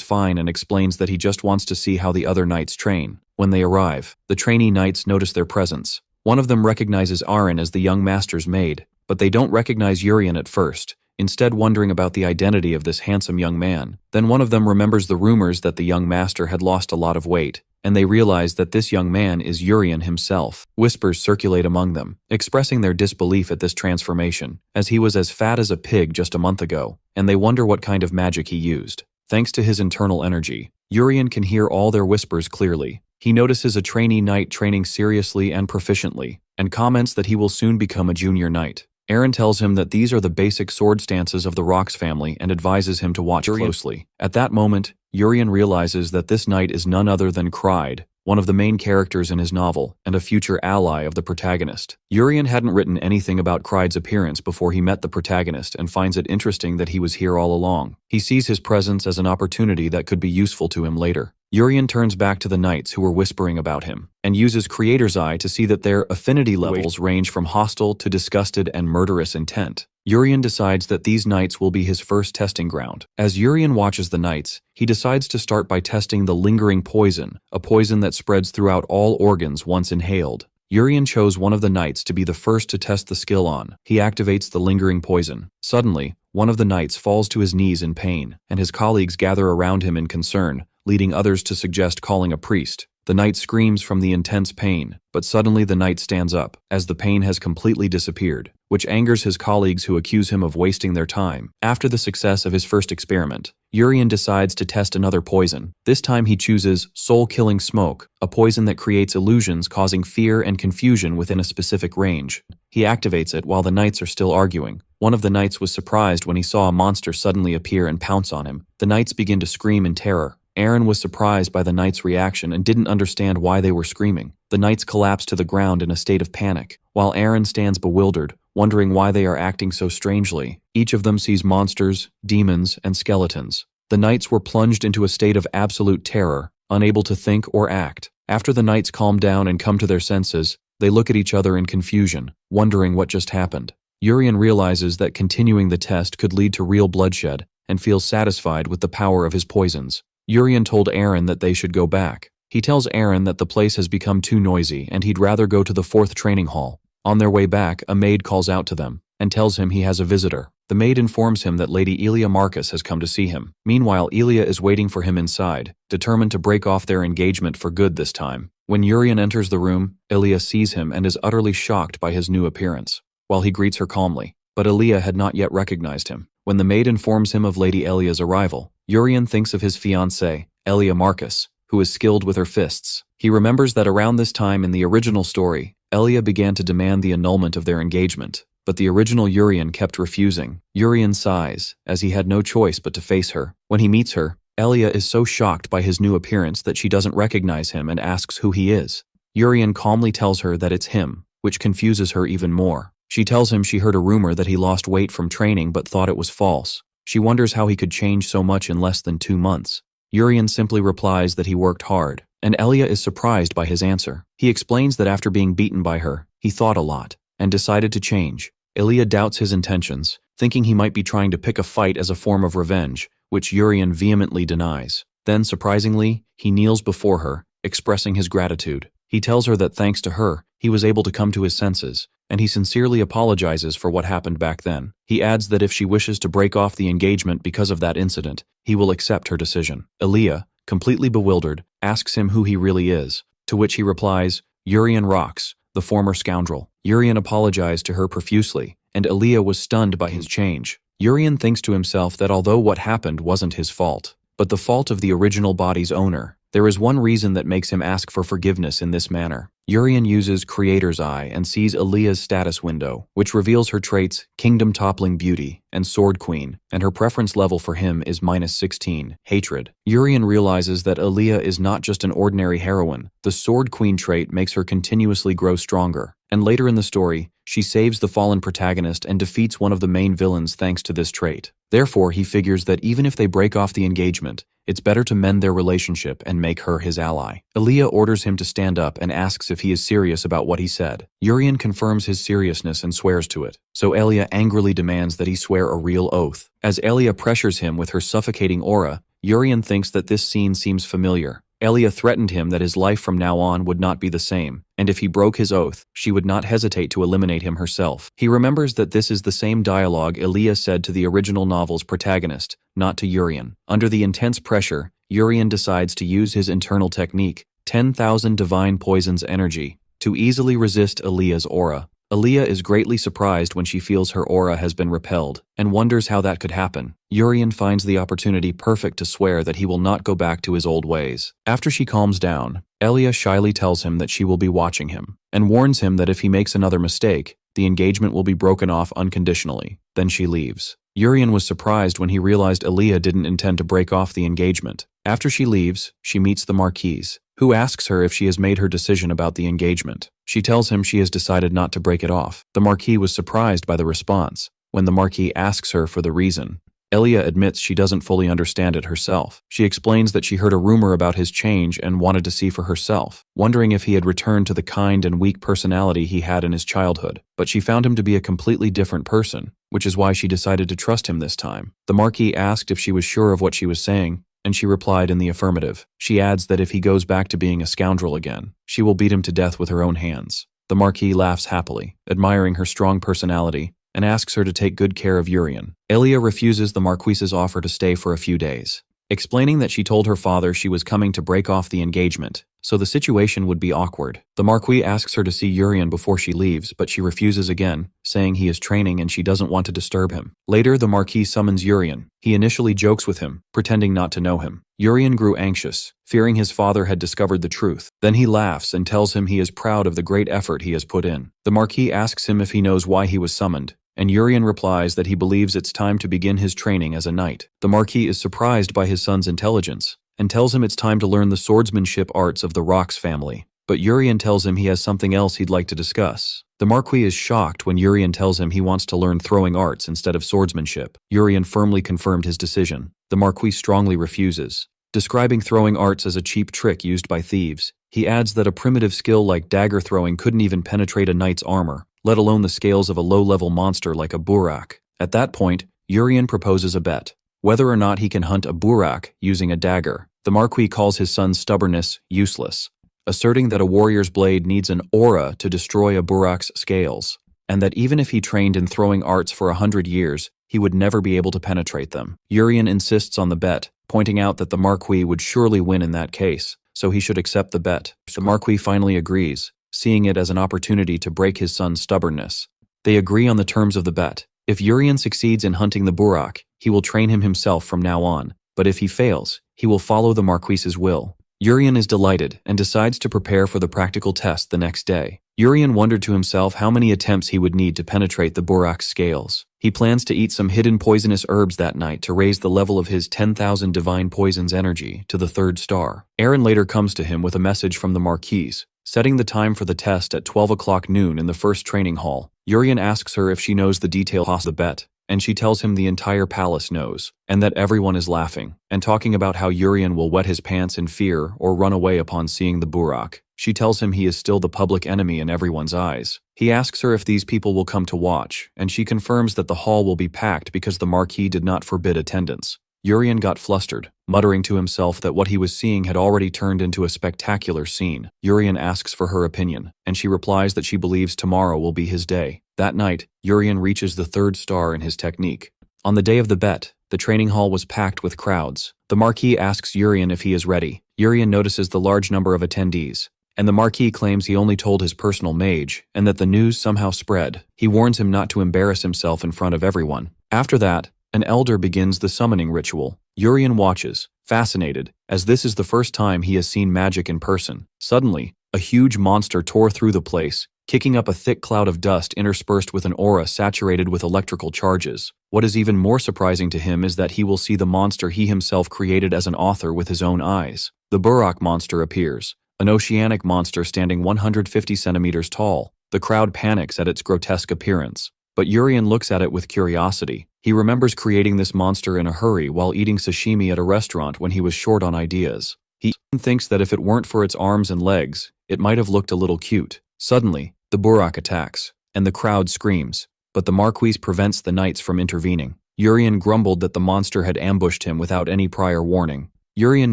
fine and explains that he just wants to see how the other knights train. When they arrive, the trainee knights notice their presence. One of them recognizes Aaron as the young master's maid, but they don't recognize Urian at first, instead wondering about the identity of this handsome young man. Then one of them remembers the rumors that the young master had lost a lot of weight, and they realize that this young man is Urian himself. Whispers circulate among them, expressing their disbelief at this transformation, as he was as fat as a pig just a month ago, and they wonder what kind of magic he used. Thanks to his internal energy, Urian can hear all their whispers clearly. He notices a trainee knight training seriously and proficiently, and comments that he will soon become a junior knight. Aaron tells him that these are the basic sword stances of the Rox family and advises him to watch closely. At that moment, Urian realizes that this knight is none other than Cried, one of the main characters in his novel and a future ally of the protagonist. Urian hadn't written anything about Cried's appearance before he met the protagonist and finds it interesting that he was here all along. He sees his presence as an opportunity that could be useful to him later. Urian turns back to the knights who were whispering about him, and uses Creator's Eye to see that their affinity levels range from hostile to disgusted and murderous intent. Urian decides that these knights will be his first testing ground. As Urian watches the knights, he decides to start by testing the lingering poison, a poison that spreads throughout all organs once inhaled. Urian chose one of the knights to be the first to test the skill on. He activates the lingering poison. Suddenly, one of the knights falls to his knees in pain, and his colleagues gather around him in concern, leading others to suggest calling a priest. The knight screams from the intense pain, but suddenly the knight stands up, as the pain has completely disappeared, which angers his colleagues who accuse him of wasting their time. After the success of his first experiment, Urian decides to test another poison. This time he chooses soul-killing smoke, a poison that creates illusions causing fear and confusion within a specific range. He activates it while the knights are still arguing. One of the knights was surprised when he saw a monster suddenly appear and pounce on him. The knights begin to scream in terror. Aaron was surprised by the knights' reaction and didn't understand why they were screaming. The knights collapse to the ground in a state of panic, while Aaron stands bewildered, wondering why they are acting so strangely. Each of them sees monsters, demons, and skeletons. The knights were plunged into a state of absolute terror, unable to think or act. After the knights calm down and come to their senses, they look at each other in confusion, wondering what just happened. Urian realizes that continuing the test could lead to real bloodshed, and feels satisfied with the power of his poisons. Urian told Aaron that they should go back. He tells Aaron that the place has become too noisy and he'd rather go to the 4th training hall. On their way back, a maid calls out to them and tells him he has a visitor. The maid informs him that Lady Elia Marquis has come to see him. Meanwhile, Elia is waiting for him inside, determined to break off their engagement for good this time. When Urian enters the room, Elia sees him and is utterly shocked by his new appearance, while he greets her calmly. But Elia had not yet recognized him. When the maid informs him of Lady Elia's arrival, Urian thinks of his fiancée, Elia Marquis, who is skilled with her fists. He remembers that around this time in the original story, Elia began to demand the annulment of their engagement, but the original Urian kept refusing. Urian sighs, as he had no choice but to face her. When he meets her, Elia is so shocked by his new appearance that she doesn't recognize him and asks who he is. Urian calmly tells her that it's him, which confuses her even more. She tells him she heard a rumor that he lost weight from training but thought it was false. She wonders how he could change so much in less than 2 months. Urian simply replies that he worked hard, and Elia is surprised by his answer. He explains that after being beaten by her, he thought a lot, and decided to change. Elia doubts his intentions, thinking he might be trying to pick a fight as a form of revenge, which Urian vehemently denies. Then, surprisingly, he kneels before her, expressing his gratitude. He tells her that thanks to her, he was able to come to his senses, and he sincerely apologizes for what happened back then. He adds that if she wishes to break off the engagement because of that incident, he will accept her decision. Elia, completely bewildered, asks him who he really is, to which he replies, Urian Rox, the former scoundrel. Urian apologized to her profusely, and Elia was stunned by his change. Urian thinks to himself that although what happened wasn't his fault, but the fault of the original body's owner, There is one reason that makes him ask for forgiveness in this manner. Urian uses Creator's Eye and sees Aaliyah's status window, which reveals her traits kingdom-toppling beauty and sword queen, and her preference level for him is -16, hatred. Urian realizes that Aaliyah is not just an ordinary heroine. The sword queen trait makes her continuously grow stronger, and later in the story, she saves the fallen protagonist and defeats one of the main villains thanks to this trait. Therefore, he figures that even if they break off the engagement, it's better to mend their relationship and make her his ally. Aaliyah orders him to stand up and asks if he is serious about what he said. Urian confirms his seriousness and swears to it, so Aaliyah angrily demands that he swear a real oath. As Aaliyah pressures him with her suffocating aura, Urian thinks that this scene seems familiar. Aaliyah threatened him that his life from now on would not be the same, and if he broke his oath, she would not hesitate to eliminate him herself. He remembers that this is the same dialogue Aaliyah said to the original novel's protagonist, not to Urian. Under the intense pressure, Urian decides to use his internal technique, 10,000 Divine Poison's energy, to easily resist Aaliyah's aura. Aaliyah is greatly surprised when she feels her aura has been repelled, and wonders how that could happen. Urian finds the opportunity perfect to swear that he will not go back to his old ways. After she calms down, Aaliyah shyly tells him that she will be watching him, and warns him that if he makes another mistake, the engagement will be broken off unconditionally. Then she leaves. Urian was surprised when he realized Aaliyah didn't intend to break off the engagement. After she leaves, she meets the Marquis, who asks her if she has made her decision about the engagement. She tells him she has decided not to break it off. The Marquis was surprised by the response. When the Marquis asks her for the reason, Aaliyah admits she doesn't fully understand it herself. She explains that she heard a rumor about his change and wanted to see for herself, wondering if he had returned to the kind and weak personality he had in his childhood. But she found him to be a completely different person, which is why she decided to trust him this time. The Marquis asked if she was sure of what she was saying, and she replied in the affirmative. She adds that if he goes back to being a scoundrel again, she will beat him to death with her own hands. The Marquis laughs happily, admiring her strong personality, and asks her to take good care of Urian. Aaliyah refuses the Marquis's offer to stay for a few days, explaining that she told her father she was coming to break off the engagement, so the situation would be awkward. The Marquis asks her to see Urian before she leaves, but she refuses again, saying he is training and she doesn't want to disturb him. Later, the Marquis summons Urian. He initially jokes with him, pretending not to know him. Urian grew anxious, fearing his father had discovered the truth. Then he laughs and tells him he is proud of the great effort he has put in. The Marquis asks him if he knows why he was summoned, and Urian replies that he believes it's time to begin his training as a knight. The Marquis is surprised by his son's intelligence, and tells him it's time to learn the swordsmanship arts of the Rox family. But Urian tells him he has something else he'd like to discuss. The Marquis is shocked when Urian tells him he wants to learn throwing arts instead of swordsmanship. Urian firmly confirmed his decision. The Marquis strongly refuses, describing throwing arts as a cheap trick used by thieves. He adds that a primitive skill like dagger throwing couldn't even penetrate a knight's armor, let alone the scales of a low-level monster like a burak. At that point, Urian proposes a bet, whether or not he can hunt a burak using a dagger. The Marquis calls his son's stubbornness useless, asserting that a warrior's blade needs an aura to destroy a burak's scales, and that even if he trained in throwing arts for 100 years, he would never be able to penetrate them. Urian insists on the bet, pointing out that the Marquis would surely win in that case, so he should accept the bet. The Marquis finally agrees, seeing it as an opportunity to break his son's stubbornness. They agree on the terms of the bet. If Urian succeeds in hunting the burak, he will train him himself from now on, but if he fails, he will follow the Marquis's will. Urian is delighted and decides to prepare for the practical test the next day. Urian wondered to himself how many attempts he would need to penetrate the burak's scales. He plans to eat some hidden poisonous herbs that night to raise the level of his 10,000 Divine Poison's energy to the 3rd star. Aaron later comes to him with a message from the Marquis, setting the time for the test at 12 o'clock noon in the first training hall. Urian asks her if she knows the details of the bet, and she tells him the entire palace knows, and that everyone is laughing, and talking about how Urian will wet his pants in fear or run away upon seeing the burak. She tells him he is still the public enemy in everyone's eyes. He asks her if these people will come to watch, and she confirms that the hall will be packed because the Marquis did not forbid attendance. Urian got flustered, muttering to himself that what he was seeing had already turned into a spectacular scene. Urian asks for her opinion, and she replies that she believes tomorrow will be his day. That night, Urian reaches the 3rd star in his technique. On the day of the bet, the training hall was packed with crowds. The Marquis asks Urian if he is ready. Urian notices the large number of attendees, and the Marquis claims he only told his personal mage, and that the news somehow spread. He warns him not to embarrass himself in front of everyone. After that, an elder begins the summoning ritual. Urian watches, fascinated, as this is the first time he has seen magic in person. Suddenly, a huge monster tore through the place, kicking up a thick cloud of dust interspersed with an aura saturated with electrical charges. What is even more surprising to him is that he will see the monster he himself created as an author with his own eyes. The Buraq monster appears, an oceanic monster standing 150 centimeters tall. The crowd panics at its grotesque appearance, but Urian looks at it with curiosity. He remembers creating this monster in a hurry while eating sashimi at a restaurant when he was short on ideas. He thinks that if it weren't for its arms and legs, it might have looked a little cute. Suddenly, the Buraq attacks, and the crowd screams, but the Marquis prevents the knights from intervening. Urian grumbled that the monster had ambushed him without any prior warning. Urian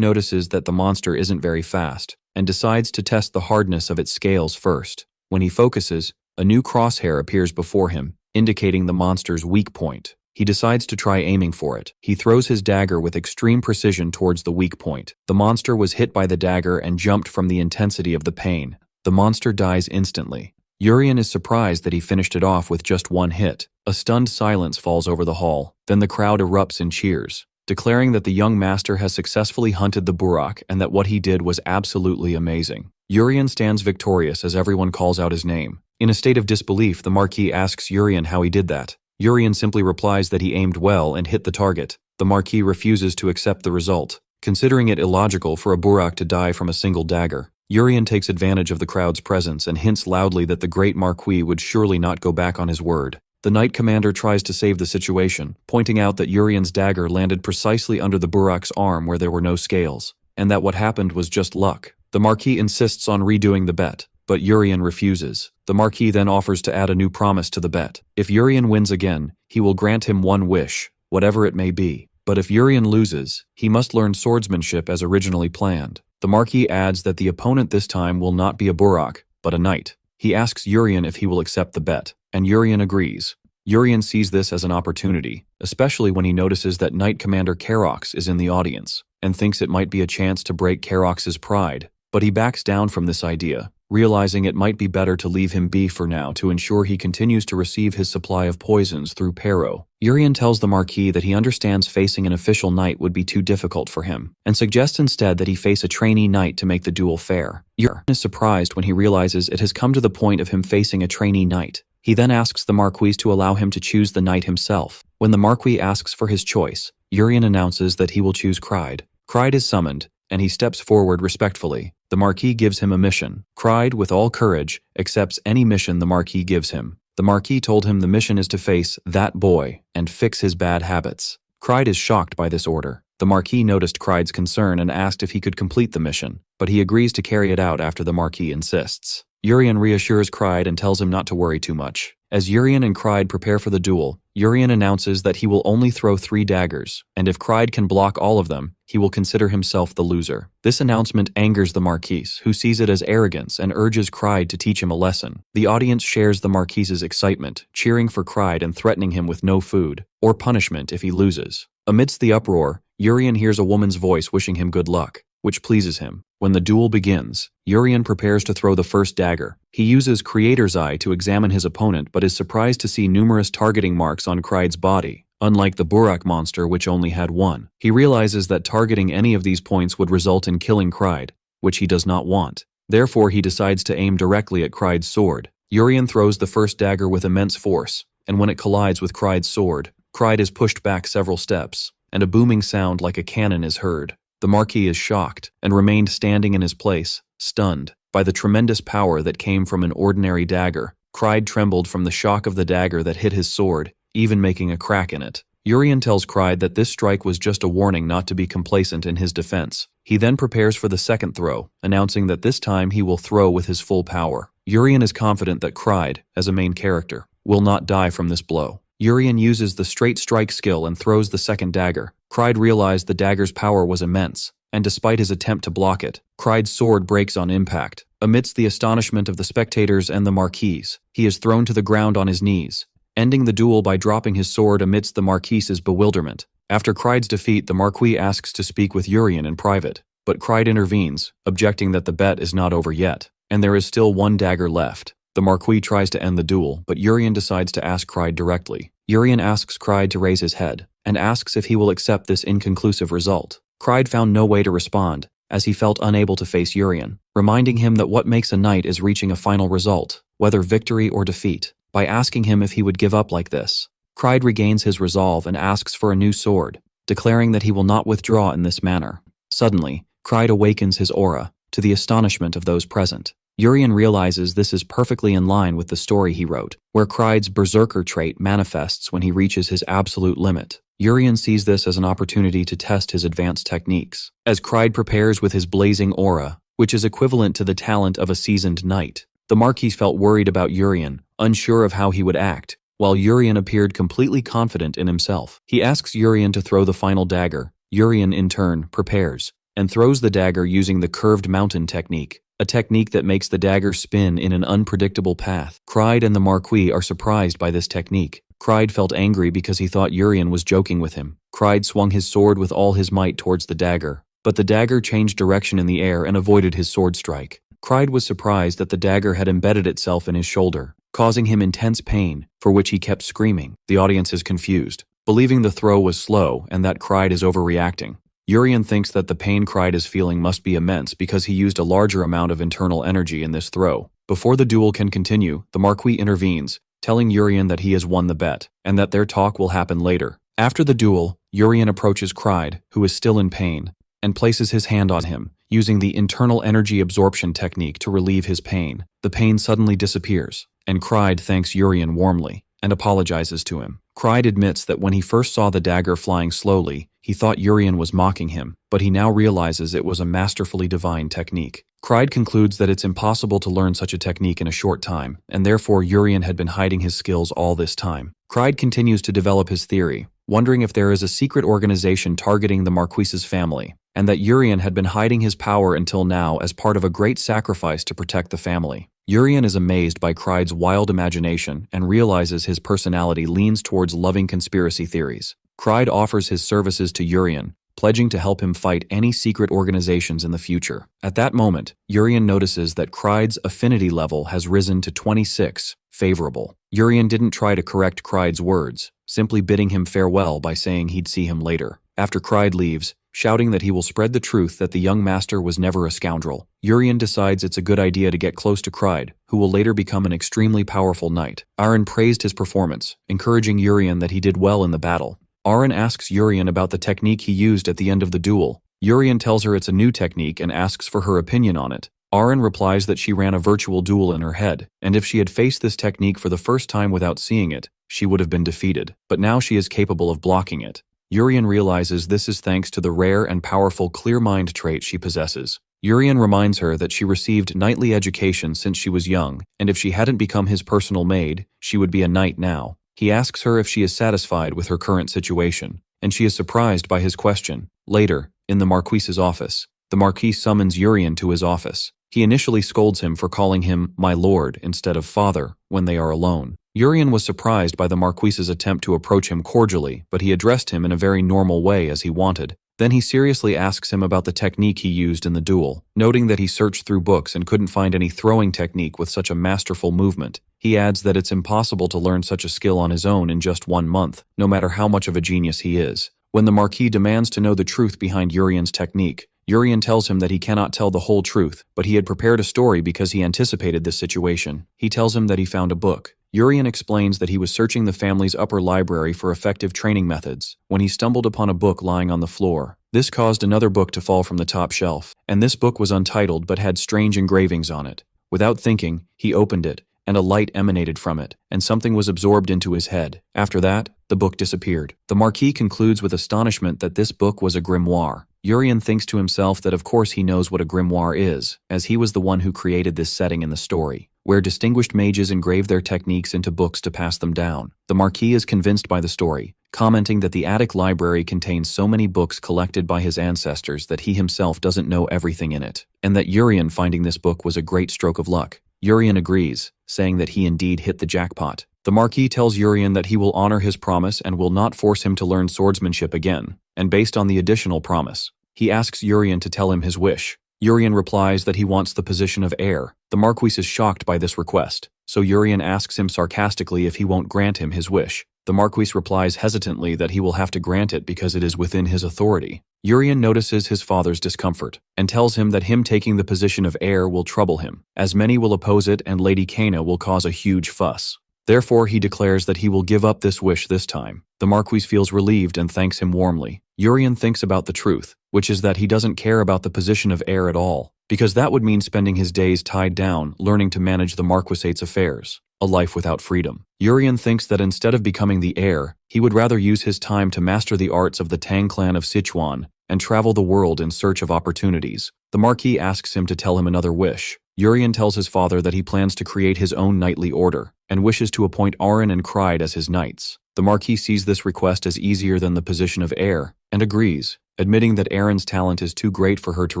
notices that the monster isn't very fast, and decides to test the hardness of its scales first. When he focuses, a new crosshair appears before him, indicating the monster's weak point. He decides to try aiming for it. He throws his dagger with extreme precision towards the weak point. The monster was hit by the dagger and jumped from the intensity of the pain. The monster dies instantly. Urian is surprised that he finished it off with just one hit. A stunned silence falls over the hall. Then the crowd erupts in cheers, declaring that the young master has successfully hunted the Buraq and that what he did was absolutely amazing. Urian stands victorious as everyone calls out his name. In a state of disbelief, the Marquis asks Urian how he did that. Urian simply replies that he aimed well and hit the target. The Marquis refuses to accept the result, considering it illogical for a Buraq to die from a single dagger. Urian takes advantage of the crowd's presence and hints loudly that the great Marquis would surely not go back on his word. The Knight Commander tries to save the situation, pointing out that Urian's dagger landed precisely under the Buraq's arm where there were no scales, and that what happened was just luck. The Marquis insists on redoing the bet, but Urian refuses. The Marquis then offers to add a new promise to the bet. If Urian wins again, he will grant him one wish, whatever it may be. But if Urian loses, he must learn swordsmanship as originally planned. The Marquis adds that the opponent this time will not be a Buraq, but a knight. He asks Urian if he will accept the bet, and Urian agrees. Urian sees this as an opportunity, especially when he notices that Knight Commander Karox is in the audience, and thinks it might be a chance to break Karox's pride. But he backs down from this idea, realizing it might be better to leave him be for now to ensure he continues to receive his supply of poisons through Pero. Urian tells the Marquis that he understands facing an official knight would be too difficult for him, and suggests instead that he face a trainee knight to make the duel fair. Urian is surprised when he realizes it has come to the point of him facing a trainee knight. He then asks the Marquis to allow him to choose the knight himself. When the Marquis asks for his choice, Urian announces that he will choose Cride. Cride is summoned, and he steps forward respectfully. The Marquis gives him a mission. Cride, with all courage, accepts any mission the Marquis gives him. The Marquis told him the mission is to face that boy and fix his bad habits. Cride is shocked by this order. The Marquis noticed Cride's concern and asked if he could complete the mission, but he agrees to carry it out after the Marquis insists. Urian reassures Cride and tells him not to worry too much. As Urian and Cride prepare for the duel, Urian announces that he will only throw 3 daggers, and if Cride can block all of them, he will consider himself the loser. This announcement angers the Marquis, who sees it as arrogance and urges Cride to teach him a lesson. The audience shares the Marquis's excitement, cheering for Cride and threatening him with no food or punishment if he loses. Amidst the uproar, Urian hears a woman's voice wishing him good luck, which pleases him. When the duel begins, Urian prepares to throw the first dagger. He uses Creator's Eye to examine his opponent but is surprised to see numerous targeting marks on Cride's body, unlike the Buraq monster which only had one. He realizes that targeting any of these points would result in killing Cride, which he does not want. Therefore, he decides to aim directly at Cride's sword. Urian throws the first dagger with immense force, and when it collides with Cride's sword, Cride is pushed back several steps, and a booming sound like a cannon is heard. The Marquis is shocked and remained standing in his place, stunned by the tremendous power that came from an ordinary dagger. Cride trembled from the shock of the dagger that hit his sword, even making a crack in it. Urian tells Cride that this strike was just a warning not to be complacent in his defense. He then prepares for the second throw, announcing that this time he will throw with his full power. Urian is confident that Cride, as a main character, will not die from this blow. Urian uses the straight strike skill and throws the second dagger. Cride realized the dagger's power was immense, and despite his attempt to block it, Cride's sword breaks on impact. Amidst the astonishment of the spectators and the Marquis, he is thrown to the ground on his knees, ending the duel by dropping his sword amidst the Marquis's bewilderment. After Cride's defeat, the Marquis asks to speak with Urian in private, but Cride intervenes, objecting that the bet is not over yet, and there is still one dagger left. The Marquis tries to end the duel, but Urian decides to ask Cride directly. Urian asks Cride to raise his head, and asks if he will accept this inconclusive result. Cried found no way to respond, as he felt unable to face Urien, reminding him that what makes a knight is reaching a final result, whether victory or defeat, by asking him if he would give up like this. Cried regains his resolve and asks for a new sword, declaring that he will not withdraw in this manner. Suddenly, Cried awakens his aura, to the astonishment of those present. Urien realizes this is perfectly in line with the story he wrote, where Cried's berserker trait manifests when he reaches his absolute limit. Urien sees this as an opportunity to test his advanced techniques. As Cried prepares with his blazing aura, which is equivalent to the talent of a seasoned knight, the Marquis felt worried about Urien, unsure of how he would act, while Urien appeared completely confident in himself. He asks Urien to throw the final dagger. Urien, in turn, prepares, and throws the dagger using the curved mountain technique, a technique that makes the dagger spin in an unpredictable path. Cried and the Marquis are surprised by this technique. Cried felt angry because he thought Urien was joking with him. Cried swung his sword with all his might towards the dagger, but the dagger changed direction in the air and avoided his sword strike. Cried was surprised that the dagger had embedded itself in his shoulder, causing him intense pain, for which he kept screaming. The audience is confused, believing the throw was slow and that Cried is overreacting. Urien thinks that the pain Cried is feeling must be immense because he used a larger amount of internal energy in this throw. Before the duel can continue, the Marquis intervenes, telling Urien that he has won the bet, and that their talk will happen later. After the duel, Urien approaches Cried, who is still in pain, and places his hand on him, using the internal energy absorption technique to relieve his pain. The pain suddenly disappears, and Cried thanks Urien warmly, and apologizes to him. Cried admits that when he first saw the dagger flying slowly, he thought Urien was mocking him, but he now realizes it was a masterfully divine technique. Cried concludes that it's impossible to learn such a technique in a short time, and therefore Urien had been hiding his skills all this time. Cried continues to develop his theory, wondering if there is a secret organization targeting the Marquis's family, and that Urien had been hiding his power until now as part of a great sacrifice to protect the family. Urien is amazed by Cried's wild imagination and realizes his personality leans towards loving conspiracy theories. Cried offers his services to Urien, pledging to help him fight any secret organizations in the future. At that moment, Urien notices that Cried's affinity level has risen to 26, favorable. Urien didn't try to correct Cried's words, simply bidding him farewell by saying he'd see him later. After Cried leaves, shouting that he will spread the truth that the young master was never a scoundrel, Urien decides it's a good idea to get close to Cried, who will later become an extremely powerful knight. Aaron praised his performance, encouraging Urien that he did well in the battle. Aaron asks Urien about the technique he used at the end of the duel. Urien tells her it's a new technique and asks for her opinion on it. Aaron replies that she ran a virtual duel in her head, and if she had faced this technique for the first time without seeing it, she would have been defeated. But now she is capable of blocking it. Urien realizes this is thanks to the rare and powerful clear mind trait she possesses. Urien reminds her that she received knightly education since she was young, and if she hadn't become his personal maid, she would be a knight now. He asks her if she is satisfied with her current situation, and she is surprised by his question. Later, in the Marquis's office, the Marquis summons Urien to his office. He initially scolds him for calling him "my lord" instead of "father" when they are alone. Urien was surprised by the Marquis's attempt to approach him cordially, but he addressed him in a very normal way as he wanted. Then he seriously asks him about the technique he used in the duel, noting that he searched through books and couldn't find any throwing technique with such a masterful movement. He adds that it's impossible to learn such a skill on his own in just 1 month, no matter how much of a genius he is. When the Marquis demands to know the truth behind Urien's technique, Urien tells him that he cannot tell the whole truth, but he had prepared a story because he anticipated this situation. He tells him that he found a book. Urien explains that he was searching the family's upper library for effective training methods when he stumbled upon a book lying on the floor. This caused another book to fall from the top shelf, and this book was untitled but had strange engravings on it. Without thinking, he opened it, and a light emanated from it, and something was absorbed into his head. After that, the book disappeared. The Marquis concludes with astonishment that this book was a grimoire. Urien thinks to himself that of course he knows what a grimoire is, as he was the one who created this setting in the story, where distinguished mages engrave their techniques into books to pass them down. The Marquis is convinced by the story, commenting that the attic library contains so many books collected by his ancestors that he himself doesn't know everything in it, and that Urien finding this book was a great stroke of luck. Urien agrees, saying that he indeed hit the jackpot. The Marquis tells Urien that he will honor his promise and will not force him to learn swordsmanship again, and based on the additional promise, he asks Urien to tell him his wish. Urien replies that he wants the position of heir. The Marquis is shocked by this request, so Urien asks him sarcastically if he won't grant him his wish. The Marquis replies hesitantly that he will have to grant it because it is within his authority. Urian notices his father's discomfort and tells him that him taking the position of heir will trouble him, as many will oppose it and Lady Cana will cause a huge fuss. Therefore, he declares that he will give up this wish this time. The Marquis feels relieved and thanks him warmly. Urian thinks about the truth, which is that he doesn't care about the position of heir at all, because that would mean spending his days tied down, learning to manage the Marquisate's affairs, a life without freedom. Urian thinks that instead of becoming the heir, he would rather use his time to master the arts of the Tang clan of Sichuan and travel the world in search of opportunities. The Marquis asks him to tell him another wish. Urian tells his father that he plans to create his own knightly order and wishes to appoint Arin and Cried as his knights. The Marquis sees this request as easier than the position of heir and agrees, admitting that Arin's talent is too great for her to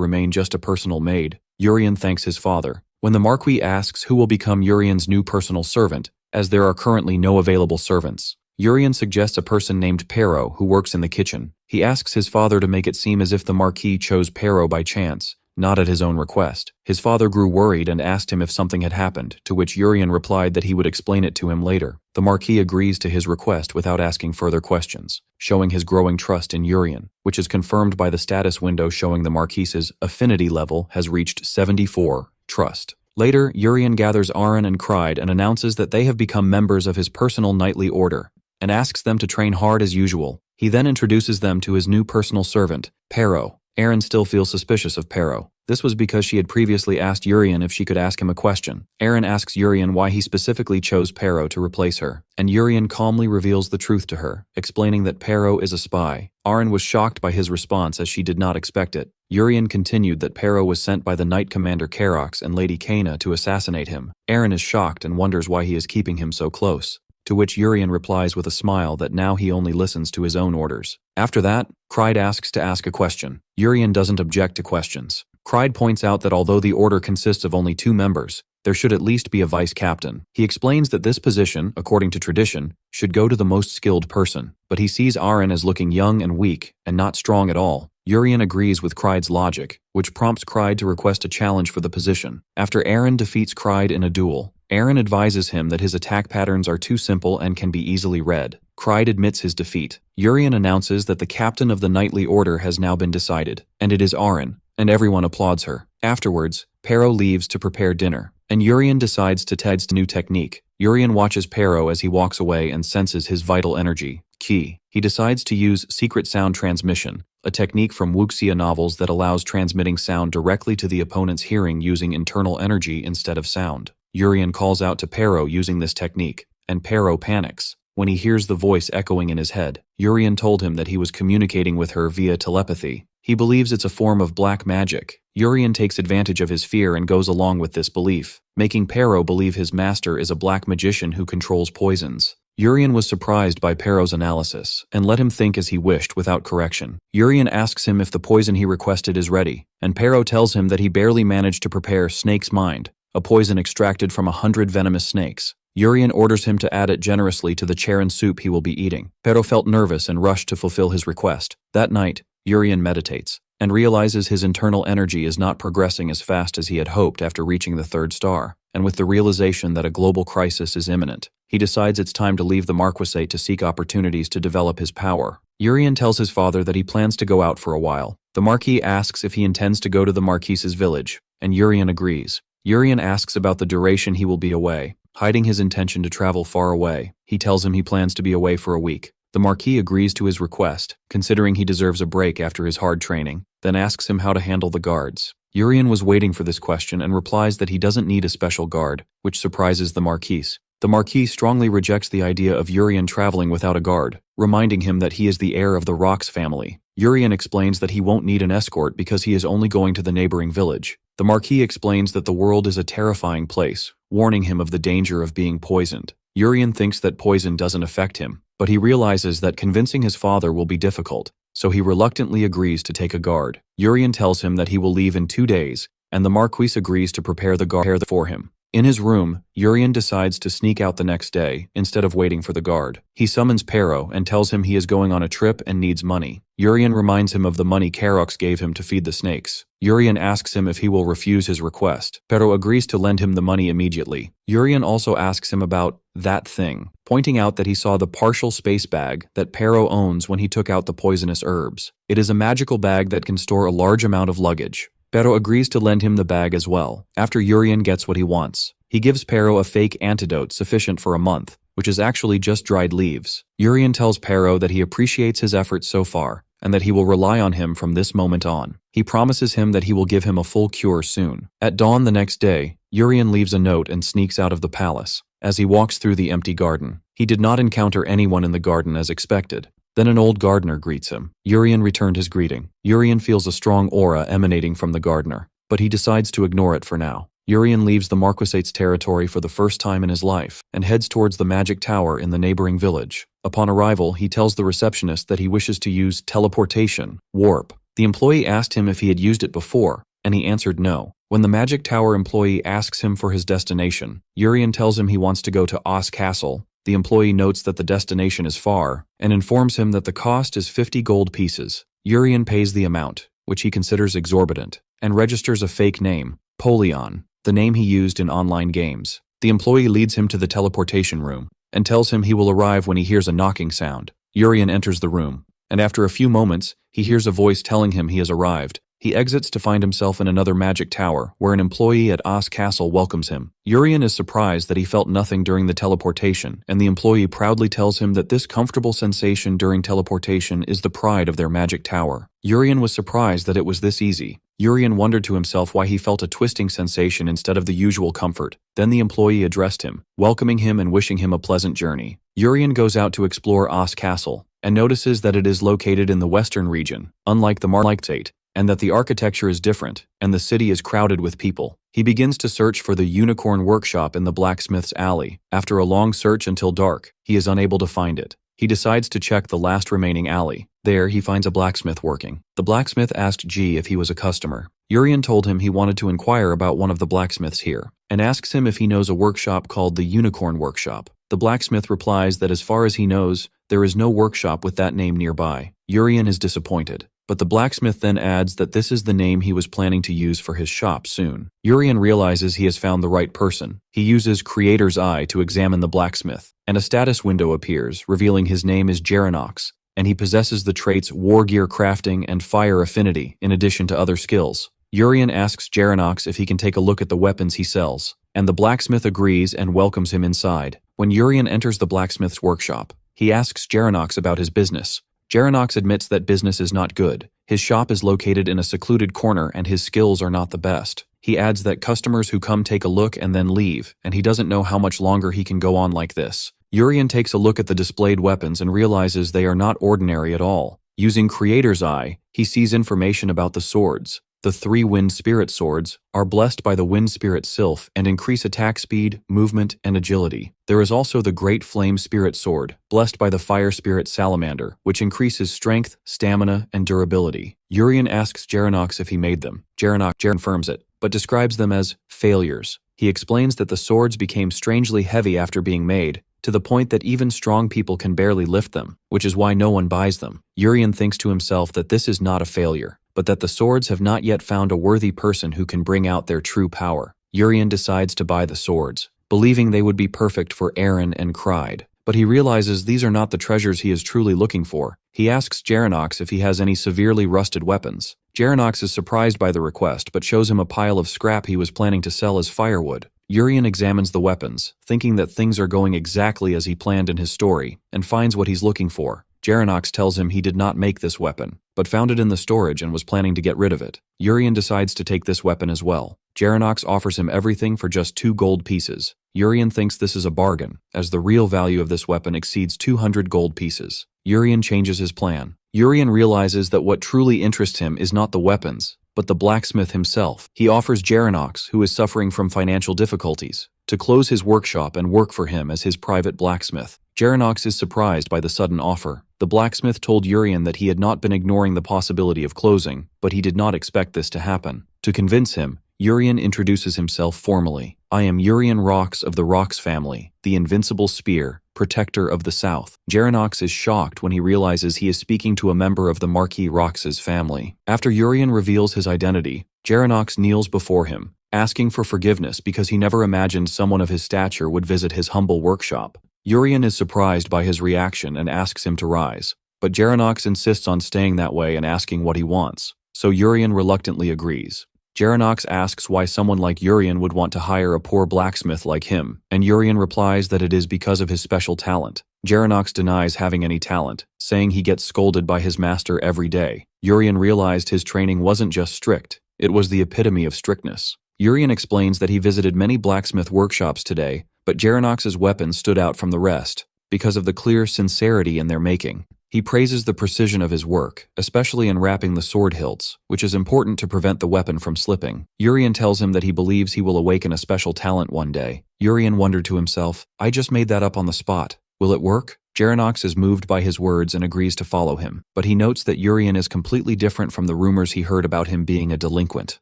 remain just a personal maid. Urian thanks his father. When the Marquis asks who will become Urian's new personal servant, as there are currently no available servants, Urian suggests a person named Pero who works in the kitchen. He asks his father to make it seem as if the Marquis chose Pero by chance, not at his own request. His father grew worried and asked him if something had happened, to which Urian replied that he would explain it to him later. The Marquis agrees to his request without asking further questions, showing his growing trust in Urian, which is confirmed by the status window showing the Marquis's affinity level has reached 74, trust. Later, Urian gathers Arin and Cried and announces that they have become members of his personal knightly order, and asks them to train hard as usual. He then introduces them to his new personal servant, Pero. Arin still feels suspicious of Pero. This was because she had previously asked Urian if she could ask him a question. Arin asks Urian why he specifically chose Pero to replace her, and Urian calmly reveals the truth to her, explaining that Pero is a spy. Arin was shocked by his response as she did not expect it. Urian continued that Pero was sent by the Knight Commander Karox and Lady Cana to assassinate him. Arin is shocked and wonders why he is keeping him so close, to which Urian replies with a smile that now he only listens to his own orders. After that, Cried asks to ask a question. Urian doesn't object to questions. Cried points out that although the order consists of only 2 members, there should at least be a vice captain. He explains that this position, according to tradition, should go to the most skilled person, but he sees Arin as looking young and weak, and not strong at all. Urian agrees with Cried's logic, which prompts Cried to request a challenge for the position. After Arin defeats Cried in a duel, Arin advises him that his attack patterns are too simple and can be easily read. Cried admits his defeat. Urian announces that the captain of the knightly order has now been decided, and it is Arin, and everyone applauds her. Afterwards, Pero leaves to prepare dinner, and Urian decides to test a new technique. Urian watches Pero as he walks away and senses his vital energy, Qi. He decides to use secret sound transmission, a technique from wuxia novels that allows transmitting sound directly to the opponent's hearing using internal energy instead of sound. Urian calls out to Pero using this technique, and Pero panics when he hears the voice echoing in his head. Urian told him that he was communicating with her via telepathy. He believes it's a form of black magic. Urian takes advantage of his fear and goes along with this belief, making Pero believe his master is a black magician who controls poisons. Urian was surprised by Pero's analysis and let him think as he wished without correction. Urian asks him if the poison he requested is ready, and Pero tells him that he barely managed to prepare Snake's Mind, a poison extracted from 100 venomous snakes. Urian orders him to add it generously to the charon soup he will be eating. Pero felt nervous and rushed to fulfill his request. That night, Urian meditates and realizes his internal energy is not progressing as fast as he had hoped after reaching the 3rd star, and with the realization that a global crisis is imminent, he decides it's time to leave the Marquisate to seek opportunities to develop his power. Urian tells his father that he plans to go out for a while. The Marquis asks if he intends to go to the Marquis's village, and Urian agrees. Urian asks about the duration he will be away. Hiding his intention to travel far away, he tells him he plans to be away for a week. The Marquis agrees to his request, considering he deserves a break after his hard training, then asks him how to handle the guards. Urian was waiting for this question and replies that he doesn't need a special guard, which surprises the Marquis. The Marquis strongly rejects the idea of Urian traveling without a guard, reminding him that he is the heir of the Rox family. Urian explains that he won't need an escort because he is only going to the neighboring village. The Marquis explains that the world is a terrifying place, warning him of the danger of being poisoned. Urian thinks that poison doesn't affect him, but he realizes that convincing his father will be difficult, so he reluctantly agrees to take a guard. Urian tells him that he will leave in 2 days, and the Marquis agrees to prepare the guard for him. In his room, Urian decides to sneak out the next day instead of waiting for the guard. He summons Pero and tells him he is going on a trip and needs money. Urian reminds him of the money Karox gave him to feed the snakes. Urian asks him if he will refuse his request. Pero agrees to lend him the money immediately. Urian also asks him about that thing, pointing out that he saw the partial space bag that Pero owns when he took out the poisonous herbs. It is a magical bag that can store a large amount of luggage. Pero agrees to lend him the bag as well. After Urian gets what he wants, he gives Pero a fake antidote sufficient for a month, which is actually just dried leaves. Urian tells Pero that he appreciates his efforts so far, and that he will rely on him from this moment on. He promises him that he will give him a full cure soon. At dawn the next day, Urian leaves a note and sneaks out of the palace. As he walks through the empty garden, he did not encounter anyone in the garden as expected. Then an old gardener greets him. Urian returned his greeting. Urian feels a strong aura emanating from the gardener, but he decides to ignore it for now. Urian leaves the Marquisate's territory for the first time in his life and heads towards the magic tower in the neighboring village. Upon arrival, he tells the receptionist that he wishes to use teleportation, warp. The employee asked him if he had used it before, and he answered no. When the magic tower employee asks him for his destination, Urian tells him he wants to go to Oz Castle. The employee notes that the destination is far and informs him that the cost is 50 gold pieces. Urian pays the amount, which he considers exorbitant, and registers a fake name, Polion, the name he used in online games. The employee leads him to the teleportation room and tells him he will arrive when he hears a knocking sound. Urian enters the room, and after a few moments, he hears a voice telling him he has arrived. He exits to find himself in another magic tower, where an employee at Oz Castle welcomes him. Urian is surprised that he felt nothing during the teleportation, and the employee proudly tells him that this comfortable sensation during teleportation is the pride of their magic tower. Urian was surprised that it was this easy. Urian wondered to himself why he felt a twisting sensation instead of the usual comfort. Then the employee addressed him, welcoming him and wishing him a pleasant journey. Urian goes out to explore Oz Castle, and notices that it is located in the western region, unlike the Marquis, and that the architecture is different, and the city is crowded with people. He begins to search for the unicorn workshop in the blacksmith's alley. After a long search until dark, he is unable to find it. He decides to check the last remaining alley. There, he finds a blacksmith working. The blacksmith asked G if he was a customer. Urian told him he wanted to inquire about one of the blacksmiths here, and asks him if he knows a workshop called the Unicorn Workshop. The blacksmith replies that as far as he knows, there is no workshop with that name nearby. Urian is disappointed, but the blacksmith then adds that this is the name he was planning to use for his shop soon. Urian realizes he has found the right person. He uses Creator's Eye to examine the blacksmith, and a status window appears, revealing his name is Geranox, and he possesses the traits War Gear Crafting and Fire Affinity, in addition to other skills. Urian asks Geranox if he can take a look at the weapons he sells, and the blacksmith agrees and welcomes him inside. When Urian enters the blacksmith's workshop, he asks Geranox about his business. Geranox admits that business is not good. His shop is located in a secluded corner and his skills are not the best. He adds that customers who come take a look and then leave, and he doesn't know how much longer he can go on like this. Urian takes a look at the displayed weapons and realizes they are not ordinary at all. Using Creator's Eye, he sees information about the swords. The 3 Wind Spirit swords are blessed by the Wind Spirit Sylph and increase attack speed, movement, and agility. There is also the Great Flame Spirit Sword, blessed by the Fire Spirit Salamander, which increases strength, stamina, and durability. Urian asks Geranox if he made them. Geranox confirms it, but describes them as failures. He explains that the swords became strangely heavy after being made, to the point that even strong people can barely lift them, which is why no one buys them. Urian thinks to himself that this is not a failure, but that the swords have not yet found a worthy person who can bring out their true power. Urian decides to buy the swords, believing they would be perfect for Aaron and Cried, but he realizes these are not the treasures he is truly looking for. He asks Geranox if he has any severely rusted weapons. Geranox is surprised by the request, but shows him a pile of scrap he was planning to sell as firewood. Urian examines the weapons, thinking that things are going exactly as he planned in his story, and finds what he's looking for. Geranox tells him he did not make this weapon, but found it in the storage and was planning to get rid of it. Urian decides to take this weapon as well. Geranox offers him everything for just 2 gold pieces. Urian thinks this is a bargain, as the real value of this weapon exceeds 200 gold pieces. Urian changes his plan. Urian realizes that what truly interests him is not the weapons, but the blacksmith himself. He offers Geranox, who is suffering from financial difficulties, to close his workshop and work for him as his private blacksmith. Geranox is surprised by the sudden offer. The blacksmith told Urian that he had not been ignoring the possibility of closing, but he did not expect this to happen. To convince him, Urian introduces himself formally. "I am Urian Rox of the Rox family, the invincible spear, protector of the South." Geranox is shocked when he realizes he is speaking to a member of the Marquis Rox's family. After Urian reveals his identity, Geranox kneels before him, asking for forgiveness because he never imagined someone of his stature would visit his humble workshop. Urian is surprised by his reaction and asks him to rise, but Geranox insists on staying that way and asking what he wants, so Urian reluctantly agrees. Geranox asks why someone like Urian would want to hire a poor blacksmith like him, and Urian replies that it is because of his special talent. Geranox denies having any talent, saying he gets scolded by his master every day. Urian realized his training wasn't just strict, it was the epitome of strictness. Urian explains that he visited many blacksmith workshops today, but Geranox's weapons stood out from the rest, because of the clear sincerity in their making. He praises the precision of his work, especially in wrapping the sword hilts, which is important to prevent the weapon from slipping. Urian tells him that he believes he will awaken a special talent one day. Urian wondered to himself, "I just made that up on the spot. Will it work?" Geranox is moved by his words and agrees to follow him, but he notes that Urian is completely different from the rumors he heard about him being a delinquent.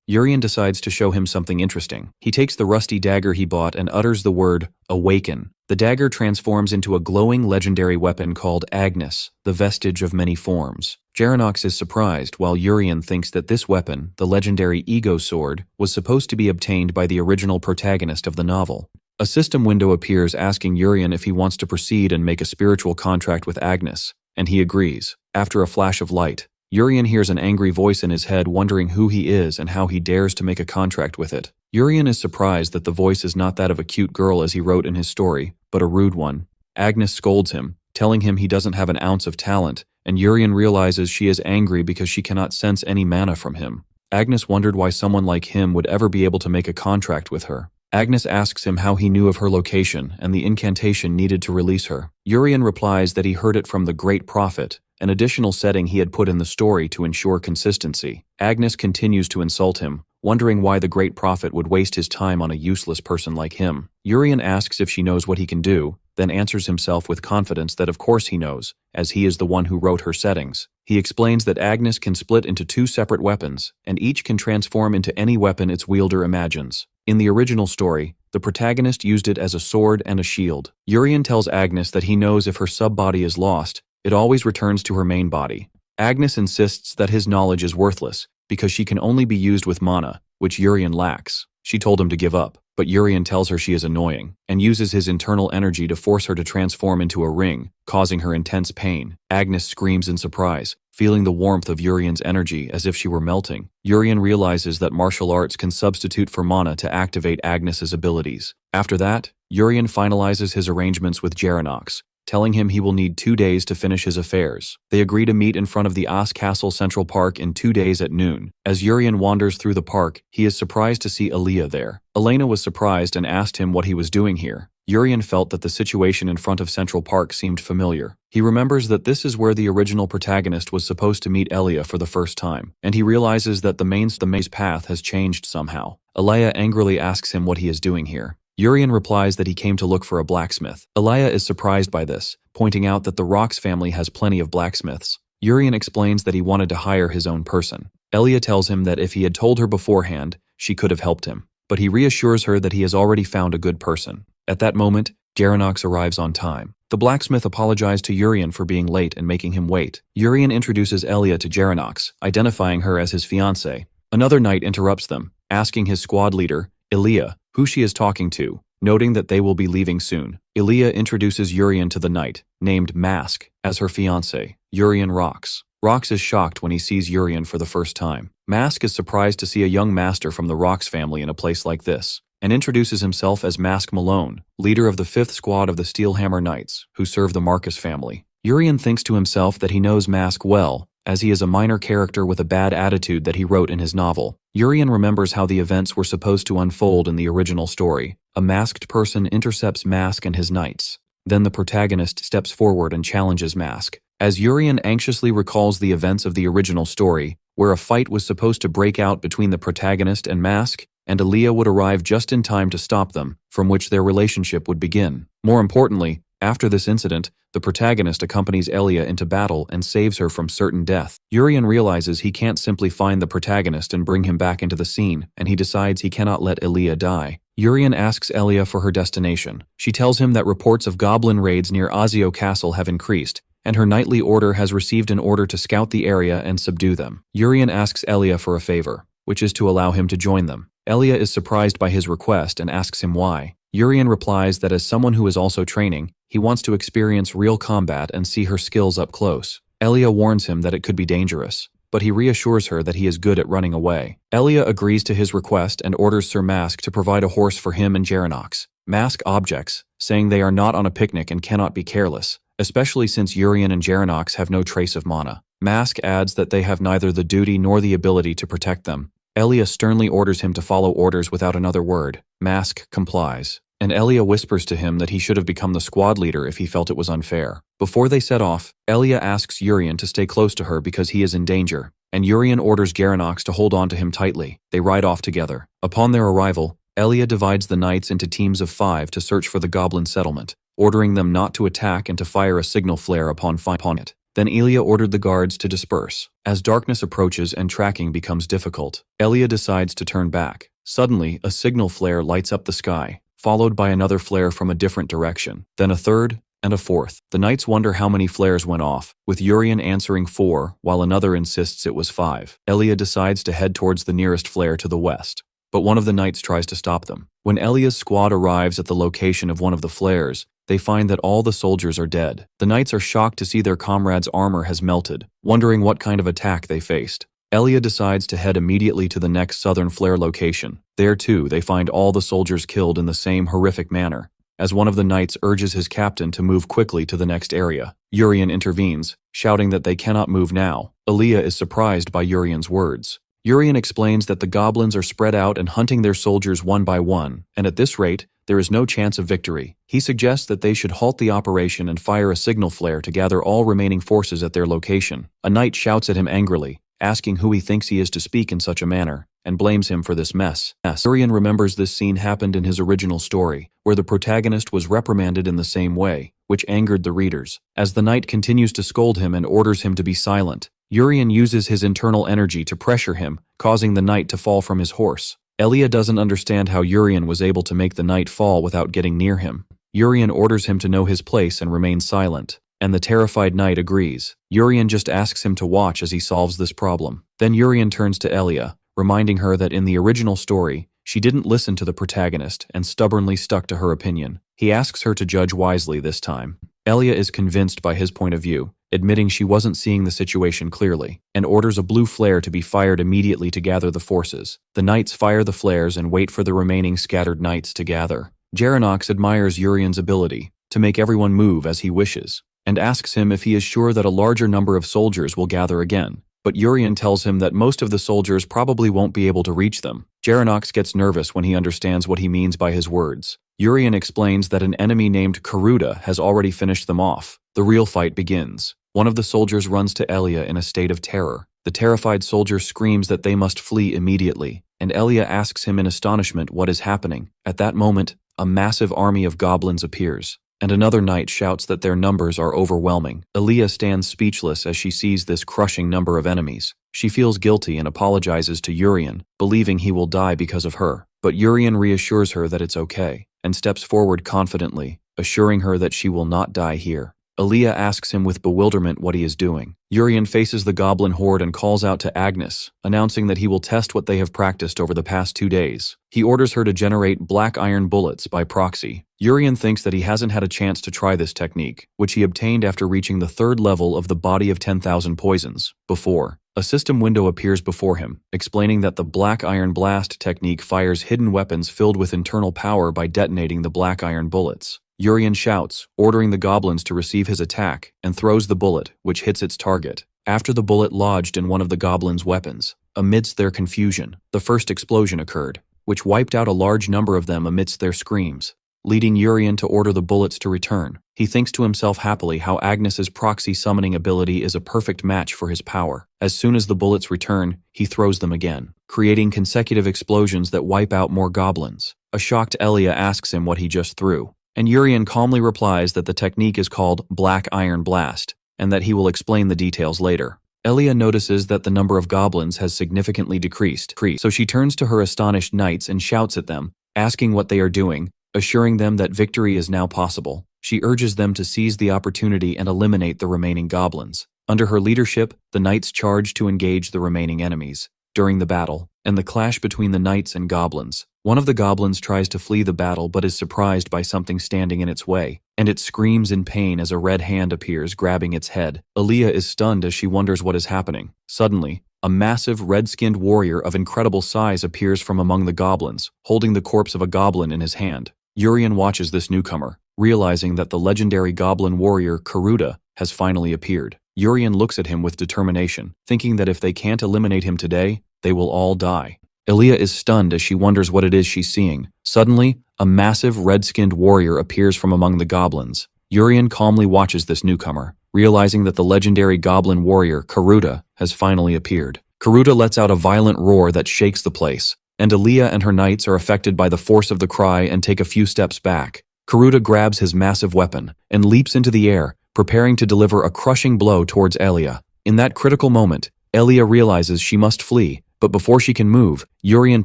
Urian decides to show him something interesting. He takes the rusty dagger he bought and utters the word, "Awaken." The dagger transforms into a glowing legendary weapon called Agnes, the vestige of many forms. Geranox is surprised, while Urian thinks that this weapon, the legendary Ego Sword, was supposed to be obtained by the original protagonist of the novel. A system window appears asking Urian if he wants to proceed and make a spiritual contract with Agnes, and he agrees. After a flash of light, Urian hears an angry voice in his head wondering who he is and how he dares to make a contract with it. Urian is surprised that the voice is not that of a cute girl as he wrote in his story, but a rude one. Agnes scolds him, telling him he doesn't have an ounce of talent, and Urian realizes she is angry because she cannot sense any mana from him. Agnes wondered why someone like him would ever be able to make a contract with her. Agnes asks him how he knew of her location and the incantation needed to release her. Urian replies that he heard it from the Great Prophet, an additional setting he had put in the story to ensure consistency. Agnes continues to insult him, wondering why the Great Prophet would waste his time on a useless person like him. Urian asks if she knows what he can do, then answers himself with confidence that of course he knows, as he is the one who wrote her settings. He explains that Agnes can split into two separate weapons, and each can transform into any weapon its wielder imagines. In the original story, the protagonist used it as a sword and a shield. Urian tells Agnes that he knows if her sub-body is lost, it always returns to her main body. Agnes insists that his knowledge is worthless, because she can only be used with mana, which Urian lacks. She told him to give up, but Urian tells her she is annoying, and uses his internal energy to force her to transform into a ring, causing her intense pain. Agnes screams in surprise, feeling the warmth of Urian's energy as if she were melting. Urian realizes that martial arts can substitute for mana to activate Agnes's abilities. After that, Urian finalizes his arrangements with Geranox, telling him he will need 2 days to finish his affairs. They agree to meet in front of the As Castle Central Park in 2 days at noon. As Urian wanders through the park, he is surprised to see Aaliyah there. Elena was surprised and asked him what he was doing here. Urian felt that the situation in front of Central Park seemed familiar. He remembers that this is where the original protagonist was supposed to meet Elia for the first time, and he realizes that the maze path has changed somehow. Elia angrily asks him what he is doing here. Urian replies that he came to look for a blacksmith. Elia is surprised by this, pointing out that the Rox family has plenty of blacksmiths. Urian explains that he wanted to hire his own person. Elia tells him that if he had told her beforehand, she could have helped him, but he reassures her that he has already found a good person. At that moment, Geranox arrives on time. The blacksmith apologized to Urian for being late and making him wait. Urian introduces Elia to Geranox, identifying her as his fiancée. Another knight interrupts them, asking his squad leader, Elia, who she is talking to, noting that they will be leaving soon. Elia introduces Urian to the knight, named Mask, as her fiancé, Urian Rox. Rox is shocked when he sees Urian for the first time. Mask is surprised to see a young master from the Rox family in a place like this, and introduces himself as Mask Malone, leader of the 5th squad of the Steelhammer Knights, who serve the Marquis family. Urian thinks to himself that he knows Mask well, as he is a minor character with a bad attitude that he wrote in his novel. Urian remembers how the events were supposed to unfold in the original story. A masked person intercepts Mask and his knights. Then the protagonist steps forward and challenges Mask. As Urian anxiously recalls the events of the original story, where a fight was supposed to break out between the protagonist and Mask, and Aaliyah would arrive just in time to stop them, from which their relationship would begin. More importantly, after this incident, the protagonist accompanies Elia into battle and saves her from certain death. Urian realizes he can't simply find the protagonist and bring him back into the scene, and he decides he cannot let Elia die. Urian asks Elia for her destination. She tells him that reports of goblin raids near Azio Castle have increased, and her knightly order has received an order to scout the area and subdue them. Urian asks Elia for a favor, which is to allow him to join them. Elia is surprised by his request and asks him why. Urian replies that as someone who is also training, he wants to experience real combat and see her skills up close. Elia warns him that it could be dangerous, but he reassures her that he is good at running away. Elia agrees to his request and orders Sir Mask to provide a horse for him and Gerenox. Mask objects, saying they are not on a picnic and cannot be careless, especially since Urian and Gerenox have no trace of mana. Mask adds that they have neither the duty nor the ability to protect them. Elia sternly orders him to follow orders without another word. Mask complies, and Elia whispers to him that he should have become the squad leader if he felt it was unfair. Before they set off, Elia asks Urian to stay close to her because he is in danger, and Urian orders Gerenox to hold on to him tightly. They ride off together. Upon their arrival, Elia divides the knights into teams of 5 to search for the goblin settlement, ordering them not to attack and to fire a signal flare upon it. Then Elia ordered the guards to disperse. As darkness approaches and tracking becomes difficult, Elia decides to turn back. Suddenly, a signal flare lights up the sky, followed by another flare from a different direction, then a third, and a fourth. The knights wonder how many flares went off, with Urian answering 4, while another insists it was 5. Elia decides to head towards the nearest flare to the west, but one of the knights tries to stop them. When Elia's squad arrives at the location of one of the flares, they find that all the soldiers are dead. The knights are shocked to see their comrades' armor has melted, wondering what kind of attack they faced. Elia decides to head immediately to the next southern flare location. There too, they find all the soldiers killed in the same horrific manner, as one of the knights urges his captain to move quickly to the next area. Urian intervenes, shouting that they cannot move now. Elia is surprised by Urian's words. Urian explains that the goblins are spread out and hunting their soldiers one by one, and at this rate, there is no chance of victory. He suggests that they should halt the operation and fire a signal flare to gather all remaining forces at their location. A knight shouts at him angrily, asking who he thinks he is to speak in such a manner, and blames him for this mess. Urian remembers this scene happened in his original story, where the protagonist was reprimanded in the same way, which angered the readers. As the knight continues to scold him and orders him to be silent, Urian uses his internal energy to pressure him, causing the knight to fall from his horse. Elia doesn't understand how Urian was able to make the knight fall without getting near him. Urian orders him to know his place and remain silent, and the terrified knight agrees. Urian just asks him to watch as he solves this problem. Then Urian turns to Elia, reminding her that in the original story, she didn't listen to the protagonist and stubbornly stuck to her opinion. He asks her to judge wisely this time. Elia is convinced by his point of view, admitting she wasn't seeing the situation clearly, and orders a blue flare to be fired immediately to gather the forces. The knights fire the flares and wait for the remaining scattered knights to gather. Gerenox admires Urian's ability to make everyone move as he wishes, and asks him if he is sure that a larger number of soldiers will gather again. But Urian tells him that most of the soldiers probably won't be able to reach them. Gerenox gets nervous when he understands what he means by his words. Urian explains that an enemy named Karuda has already finished them off. The real fight begins. One of the soldiers runs to Elia in a state of terror. The terrified soldier screams that they must flee immediately, and Elia asks him in astonishment what is happening. At that moment, a massive army of goblins appears, and another knight shouts that their numbers are overwhelming. Elia stands speechless as she sees this crushing number of enemies. She feels guilty and apologizes to Urian, believing he will die because of her. But Urian reassures her that it's okay, and steps forward confidently, assuring her that she will not die here. Elia asks him with bewilderment what he is doing. Urian faces the goblin horde and calls out to Agnes, announcing that he will test what they have practiced over the past 2 days. He orders her to generate black iron bullets by proxy. Urian thinks that he hasn't had a chance to try this technique, which he obtained after reaching the 3rd level of the Body of 10,000 Poisons. Before, a system window appears before him, explaining that the black iron blast technique fires hidden weapons filled with internal power by detonating the black iron bullets. Urian shouts, ordering the goblins to receive his attack, and throws the bullet, which hits its target. After the bullet lodged in one of the goblins' weapons, amidst their confusion, the first explosion occurred, which wiped out a large number of them amidst their screams, leading Urian to order the bullets to return. He thinks to himself happily how Agnes's proxy summoning ability is a perfect match for his power. As soon as the bullets return, he throws them again, creating consecutive explosions that wipe out more goblins. A shocked Elia asks him what he just threw, and Urian calmly replies that the technique is called Black Iron Blast, and that he will explain the details later. Elia notices that the number of goblins has significantly decreased, so she turns to her astonished knights and shouts at them, asking what they are doing, assuring them that victory is now possible. She urges them to seize the opportunity and eliminate the remaining goblins. Under her leadership, the knights charge to engage the remaining enemies. During the battle, and the clash between the knights and goblins, one of the goblins tries to flee the battle but is surprised by something standing in its way, and it screams in pain as a red hand appears, grabbing its head. Aaliyah is stunned as she wonders what is happening. Suddenly, a massive red-skinned warrior of incredible size appears from among the goblins, holding the corpse of a goblin in his hand. Urien watches this newcomer, realizing that the legendary goblin warrior Karuta has finally appeared. Urien looks at him with determination, thinking that if they can't eliminate him today, they will all die. Aaliyah is stunned as she wonders what it is she's seeing. Suddenly, a massive red-skinned warrior appears from among the goblins. Urien calmly watches this newcomer, realizing that the legendary goblin warrior Karuta has finally appeared. Karuta lets out a violent roar that shakes the place, and Aaliyah and her knights are affected by the force of the cry and take a few steps back. Karuta grabs his massive weapon and leaps into the air, preparing to deliver a crushing blow towards Aaliyah. In that critical moment, Aaliyah realizes she must flee, but before she can move, Urien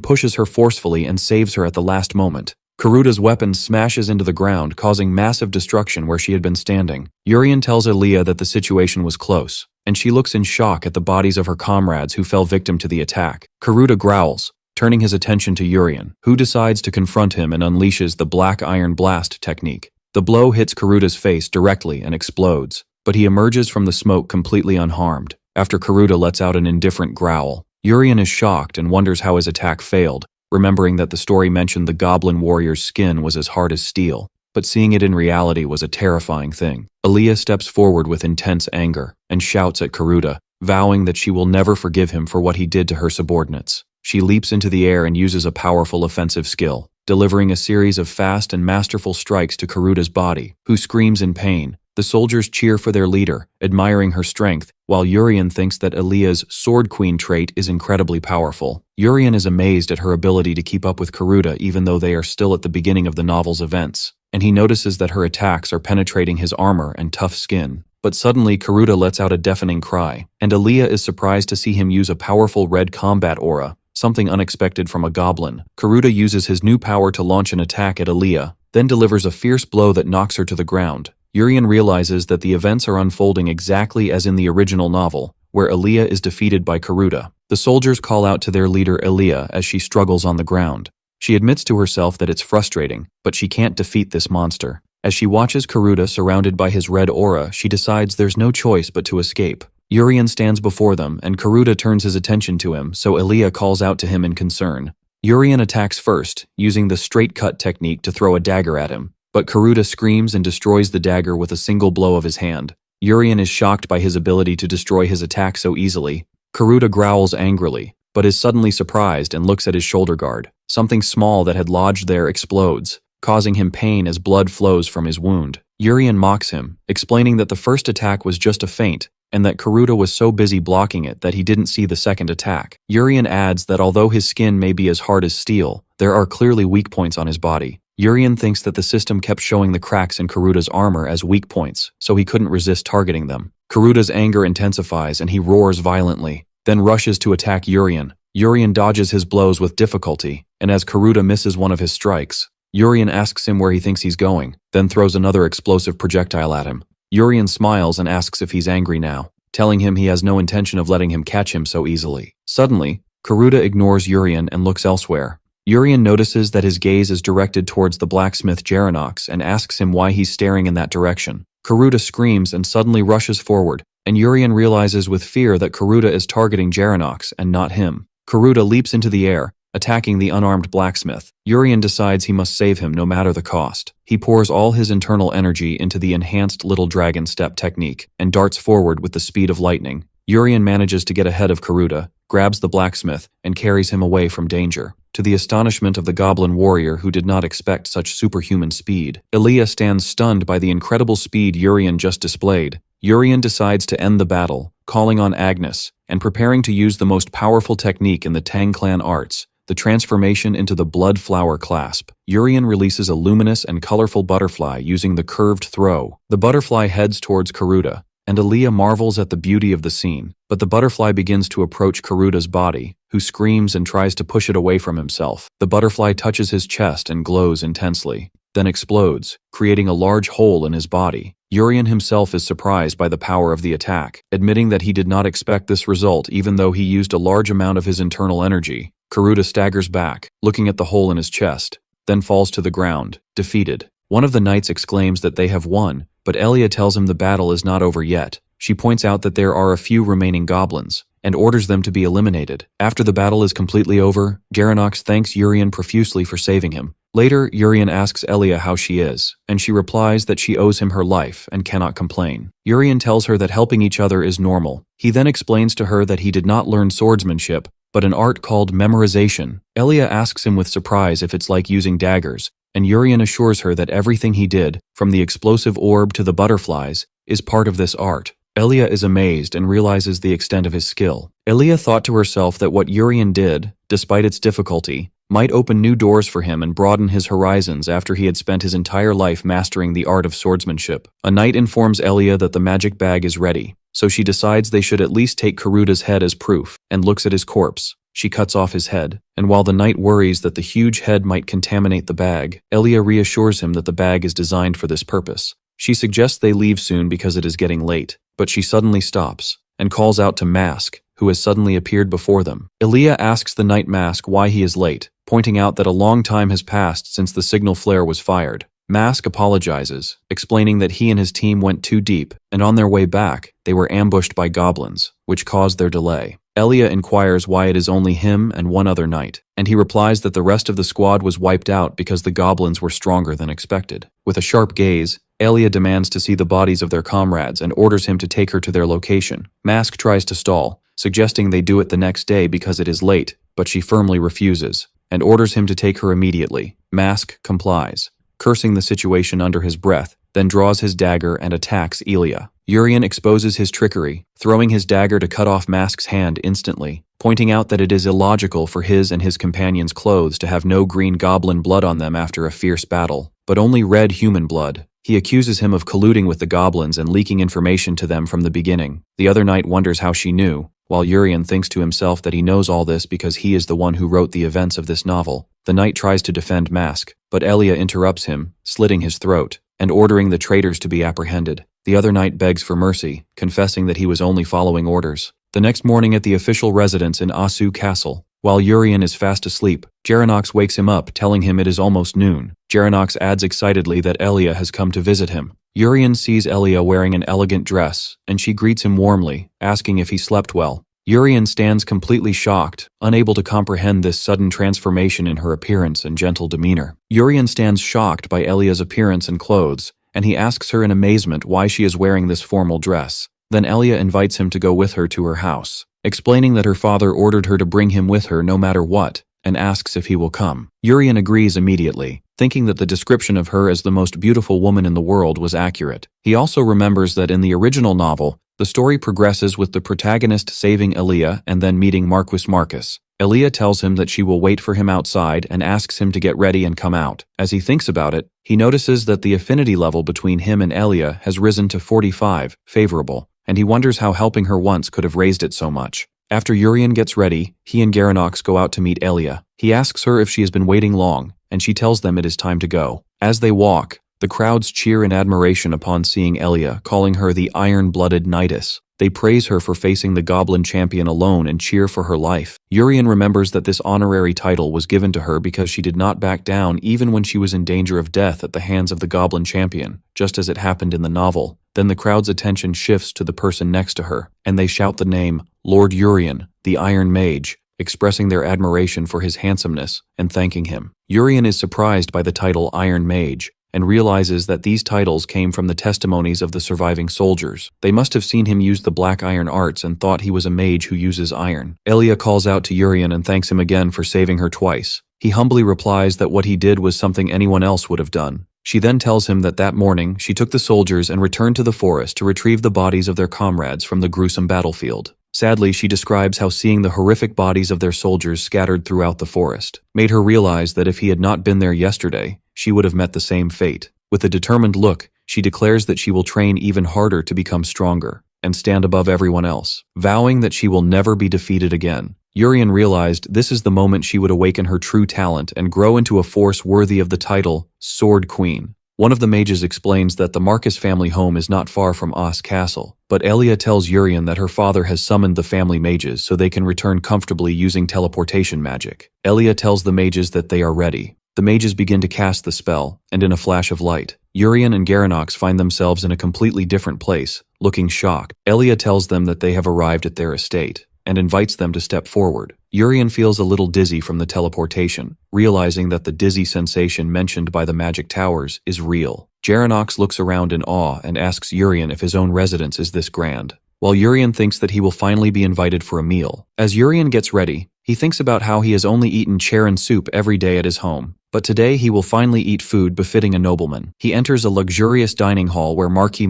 pushes her forcefully and saves her at the last moment. Karuta's weapon smashes into the ground, causing massive destruction where she had been standing. Urien tells Aaliyah that the situation was close, and she looks in shock at the bodies of her comrades who fell victim to the attack. Karuta growls, turning his attention to Urien, who decides to confront him and unleashes the Black Iron Blast technique. The blow hits Karuta's face directly and explodes, but he emerges from the smoke completely unharmed. After Karuta lets out an indifferent growl, Urien is shocked and wonders how his attack failed, remembering that the story mentioned the goblin warrior's skin was as hard as steel, but seeing it in reality was a terrifying thing. Aaliyah steps forward with intense anger and shouts at Karuta, vowing that she will never forgive him for what he did to her subordinates. She leaps into the air and uses a powerful offensive skill, delivering a series of fast and masterful strikes to Karuta's body, who screams in pain. The soldiers cheer for their leader, admiring her strength, while Urien thinks that Aaliyah's Sword Queen trait is incredibly powerful. Urien is amazed at her ability to keep up with Karuta even though they are still at the beginning of the novel's events, and he notices that her attacks are penetrating his armor and tough skin. But suddenly Karuta lets out a deafening cry, and Aaliyah is surprised to see him use a powerful red combat aura, something unexpected from a goblin. Karuta uses his new power to launch an attack at Aaliyah, then delivers a fierce blow that knocks her to the ground. Urien realizes that the events are unfolding exactly as in the original novel, where Aaliyah is defeated by Karuta. The soldiers call out to their leader Aaliyah as she struggles on the ground. She admits to herself that it's frustrating, but she can't defeat this monster. As she watches Karuta surrounded by his red aura, she decides there's no choice but to escape. Urien stands before them, and Karuta turns his attention to him, so Aaliyah calls out to him in concern. Urien attacks first, using the straight cut technique to throw a dagger at him, but Karuta screams and destroys the dagger with a single blow of his hand. Urien is shocked by his ability to destroy his attack so easily. Karuta growls angrily, but is suddenly surprised and looks at his shoulder guard. Something small that had lodged there explodes, causing him pain as blood flows from his wound. Urien mocks him, explaining that the first attack was just a feint, and that Karuta was so busy blocking it that he didn't see the second attack. Urien adds that although his skin may be as hard as steel, there are clearly weak points on his body. Urien thinks that the system kept showing the cracks in Karuta's armor as weak points, so he couldn't resist targeting them. Karuta's anger intensifies and he roars violently, then rushes to attack Urien. Urien dodges his blows with difficulty, and as Karuta misses one of his strikes, Urien asks him where he thinks he's going, then throws another explosive projectile at him. Urien smiles and asks if he's angry now, telling him he has no intention of letting him catch him so easily. Suddenly, Karuta ignores Urien and looks elsewhere. Urien notices that his gaze is directed towards the blacksmith Geranox and asks him why he's staring in that direction. Karuta screams and suddenly rushes forward, and Urien realizes with fear that Karuta is targeting Geranox and not him. Karuta leaps into the air, attacking the unarmed blacksmith. Urien decides he must save him no matter the cost. He pours all his internal energy into the enhanced little dragon step technique and darts forward with the speed of lightning. Urien manages to get ahead of Karuta, grabs the blacksmith, and carries him away from danger. To the astonishment of the goblin warrior who did not expect such superhuman speed, Aaliyah stands stunned by the incredible speed Urien just displayed. Urien decides to end the battle, calling on Agnes, and preparing to use the most powerful technique in the Tang clan arts, the transformation into the blood flower clasp. Urien releases a luminous and colorful butterfly using the curved throw. The butterfly heads towards Karuta, and Elia marvels at the beauty of the scene. But the butterfly begins to approach Karuta's body, who screams and tries to push it away from himself. The butterfly touches his chest and glows intensely, then explodes, creating a large hole in his body. Urien himself is surprised by the power of the attack, admitting that he did not expect this result even though he used a large amount of his internal energy. Karuta staggers back, looking at the hole in his chest, then falls to the ground, defeated. One of the knights exclaims that they have won, but Elia tells him the battle is not over yet. She points out that there are a few remaining goblins, and orders them to be eliminated. After the battle is completely over, Garanox thanks Urien profusely for saving him. Later, Urien asks Elia how she is, and she replies that she owes him her life and cannot complain. Urien tells her that helping each other is normal. He then explains to her that he did not learn swordsmanship, but an art called memorization. Elia asks him with surprise if it's like using daggers, and Urien assures her that everything he did, from the explosive orb to the butterflies, is part of this art. Elia is amazed and realizes the extent of his skill. Elia thought to herself that what Urien did, despite its difficulty, might open new doors for him and broaden his horizons after he had spent his entire life mastering the art of swordsmanship. A knight informs Elia that the magic bag is ready, so she decides they should at least take Karuta's head as proof, and looks at his corpse. She cuts off his head, and while the knight worries that the huge head might contaminate the bag, Elia reassures him that the bag is designed for this purpose. She suggests they leave soon because it is getting late, but she suddenly stops, and calls out to Mask, who has suddenly appeared before them. Elia asks the knight Mask why he is late, pointing out that a long time has passed since the signal flare was fired. Mask apologizes, explaining that he and his team went too deep, and on their way back, they were ambushed by goblins, which caused their delay. Elia inquires why it is only him and one other knight, and he replies that the rest of the squad was wiped out because the goblins were stronger than expected. With a sharp gaze, Elia demands to see the bodies of their comrades and orders him to take her to their location. Mask tries to stall, suggesting they do it the next day because it is late, but she firmly refuses, and orders him to take her immediately. Mask complies, cursing the situation under his breath, then draws his dagger and attacks Elia. Urien exposes his trickery, throwing his dagger to cut off Mask's hand instantly, pointing out that it is illogical for his and his companions' clothes to have no green goblin blood on them after a fierce battle, but only red human blood. He accuses him of colluding with the goblins and leaking information to them from the beginning. The other knight wonders how she knew, while Urien thinks to himself that he knows all this because he is the one who wrote the events of this novel. The knight tries to defend Mask, but Elia interrupts him, slitting his throat, and ordering the traitors to be apprehended. The other knight begs for mercy, confessing that he was only following orders. The next morning at the official residence in Asu Castle, while Urien is fast asleep, Garanox wakes him up, telling him it is almost noon. Garanox adds excitedly that Elia has come to visit him. Urien sees Elia wearing an elegant dress, and she greets him warmly, asking if he slept well. Urien stands completely shocked, unable to comprehend this sudden transformation in her appearance and gentle demeanor. Urien stands shocked by Elia's appearance and clothes, and he asks her in amazement why she is wearing this formal dress. Then Elia invites him to go with her to her house, explaining that her father ordered her to bring him with her no matter what, and asks if he will come. Urien agrees immediately, thinking that the description of her as the most beautiful woman in the world was accurate. He also remembers that in the original novel, the story progresses with the protagonist saving Elia and then meeting Marquis. Elia tells him that she will wait for him outside and asks him to get ready and come out. As he thinks about it, he notices that the affinity level between him and Elia has risen to 45, favorable, and he wonders how helping her once could have raised it so much. After Urien gets ready, he and Garanox go out to meet Elia. He asks her if she has been waiting long, and she tells them it is time to go. As they walk, the crowds cheer in admiration upon seeing Elia, calling her the iron-blooded knightess. They praise her for facing the goblin champion alone and cheer for her life. Urien remembers that this honorary title was given to her because she did not back down even when she was in danger of death at the hands of the goblin champion, just as it happened in the novel. Then the crowd's attention shifts to the person next to her, and they shout the name, Lord Urien, the Iron Mage, expressing their admiration for his handsomeness and thanking him. Urien is surprised by the title Iron Mage, and realizes that these titles came from the testimonies of the surviving soldiers. They must have seen him use the black iron arts and thought he was a mage who uses iron. Elia calls out to Urien and thanks him again for saving her twice. He humbly replies that what he did was something anyone else would have done. She then tells him that that morning she took the soldiers and returned to the forest to retrieve the bodies of their comrades from the gruesome battlefield. Sadly, she describes how seeing the horrific bodies of their soldiers scattered throughout the forest made her realize that if he had not been there yesterday, she would have met the same fate. With a determined look, she declares that she will train even harder to become stronger and stand above everyone else, vowing that she will never be defeated again. Urian realized this is the moment she would awaken her true talent and grow into a force worthy of the title Sword Queen. One of the mages explains that the Marquis family home is not far from Os Castle, but Elia tells Urian that her father has summoned the family mages so they can return comfortably using teleportation magic. Elia tells the mages that they are ready. The mages begin to cast the spell, and in a flash of light, Urian and Garanox find themselves in a completely different place, looking shocked. Elia tells them that they have arrived at their estate, and invites them to step forward. Urian feels a little dizzy from the teleportation, realizing that the dizzy sensation mentioned by the magic towers is real. Garanox looks around in awe and asks Urian if his own residence is this grand, while Urian thinks that he will finally be invited for a meal. As Urian gets ready, he thinks about how he has only eaten charon soup every day at his home, but today he will finally eat food befitting a nobleman. He enters a luxurious dining hall where Marquis,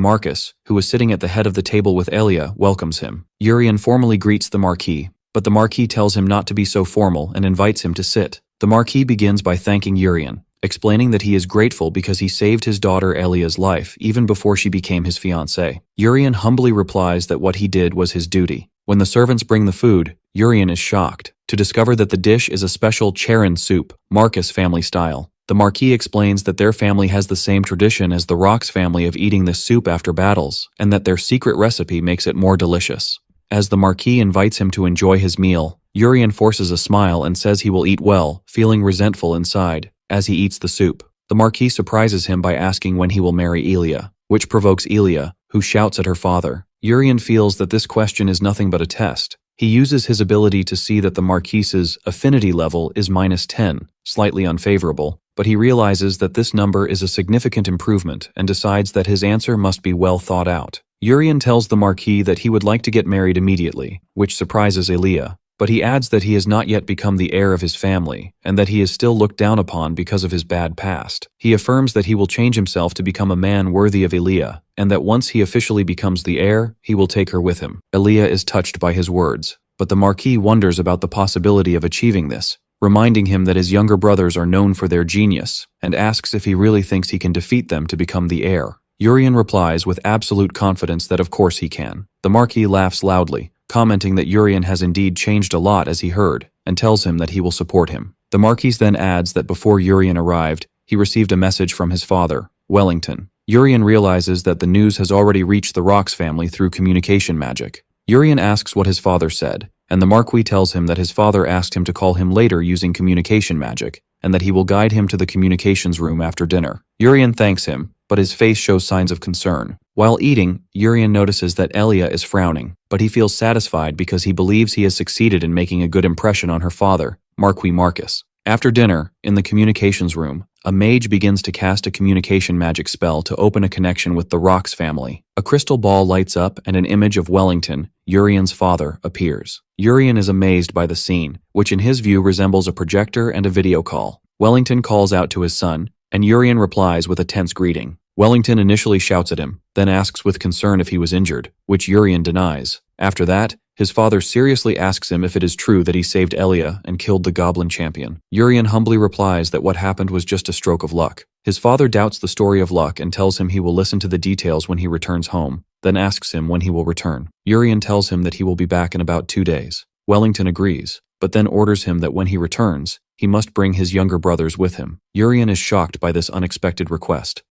who is sitting at the head of the table with Elia, welcomes him. Urian formally greets the Marquis, but the Marquis tells him not to be so formal and invites him to sit. The Marquis begins by thanking Urian, explaining that he is grateful because he saved his daughter Elia's life even before she became his fiancée. Urian humbly replies that what he did was his duty. When the servants bring the food, Urian is shocked to discover that the dish is a special charon soup, Marquis family style. The Marquis explains that their family has the same tradition as the Rox family of eating this soup after battles, and that their secret recipe makes it more delicious. As the Marquis invites him to enjoy his meal, Urian forces a smile and says he will eat well, feeling resentful inside. As he eats the soup, the Marquis surprises him by asking when he will marry Elia, which provokes Elia, who shouts at her father. Urian feels that this question is nothing but a test. He uses his ability to see that the Marquis's affinity level is -10, slightly unfavorable, but he realizes that this number is a significant improvement and decides that his answer must be well thought out. Urian tells the Marquis that he would like to get married immediately, which surprises Elia, but he adds that he has not yet become the heir of his family and that he is still looked down upon because of his bad past. He affirms that he will change himself to become a man worthy of Elia, and that once he officially becomes the heir, he will take her with him. Elia is touched by his words, but the Marquis wonders about the possibility of achieving this, reminding him that his younger brothers are known for their genius, and asks if he really thinks he can defeat them to become the heir. Urian replies with absolute confidence that of course he can. The Marquis laughs loudly, commenting that Urian has indeed changed a lot as he heard, and tells him that he will support him. The Marquis then adds that before Urian arrived, he received a message from his father, Wellington. Urian realizes that the news has already reached the Rox family through communication magic. Urian asks what his father said, and the Marquis tells him that his father asked him to call him later using communication magic, and that he will guide him to the communications room after dinner. Urian thanks him, but his face shows signs of concern. While eating, Urian notices that Elia is frowning, but he feels satisfied because he believes he has succeeded in making a good impression on her father, Marquis. After dinner, in the communications room, a mage begins to cast a communication magic spell to open a connection with the Rox family. A crystal ball lights up and an image of Wellington, Urian's father, appears. Urian is amazed by the scene, which in his view resembles a projector and a video call. Wellington calls out to his son, and Urian replies with a tense greeting. Wellington initially shouts at him, then asks with concern if he was injured, which Urian denies. After that, his father seriously asks him if it is true that he saved Elia and killed the goblin champion. Urian humbly replies that what happened was just a stroke of luck. His father doubts the story of luck and tells him he will listen to the details when he returns home, then asks him when he will return. Urian tells him that he will be back in about 2 days. Wellington agrees, but then orders him that when he returns, he must bring his younger brothers with him. Urian is shocked by this unexpected request,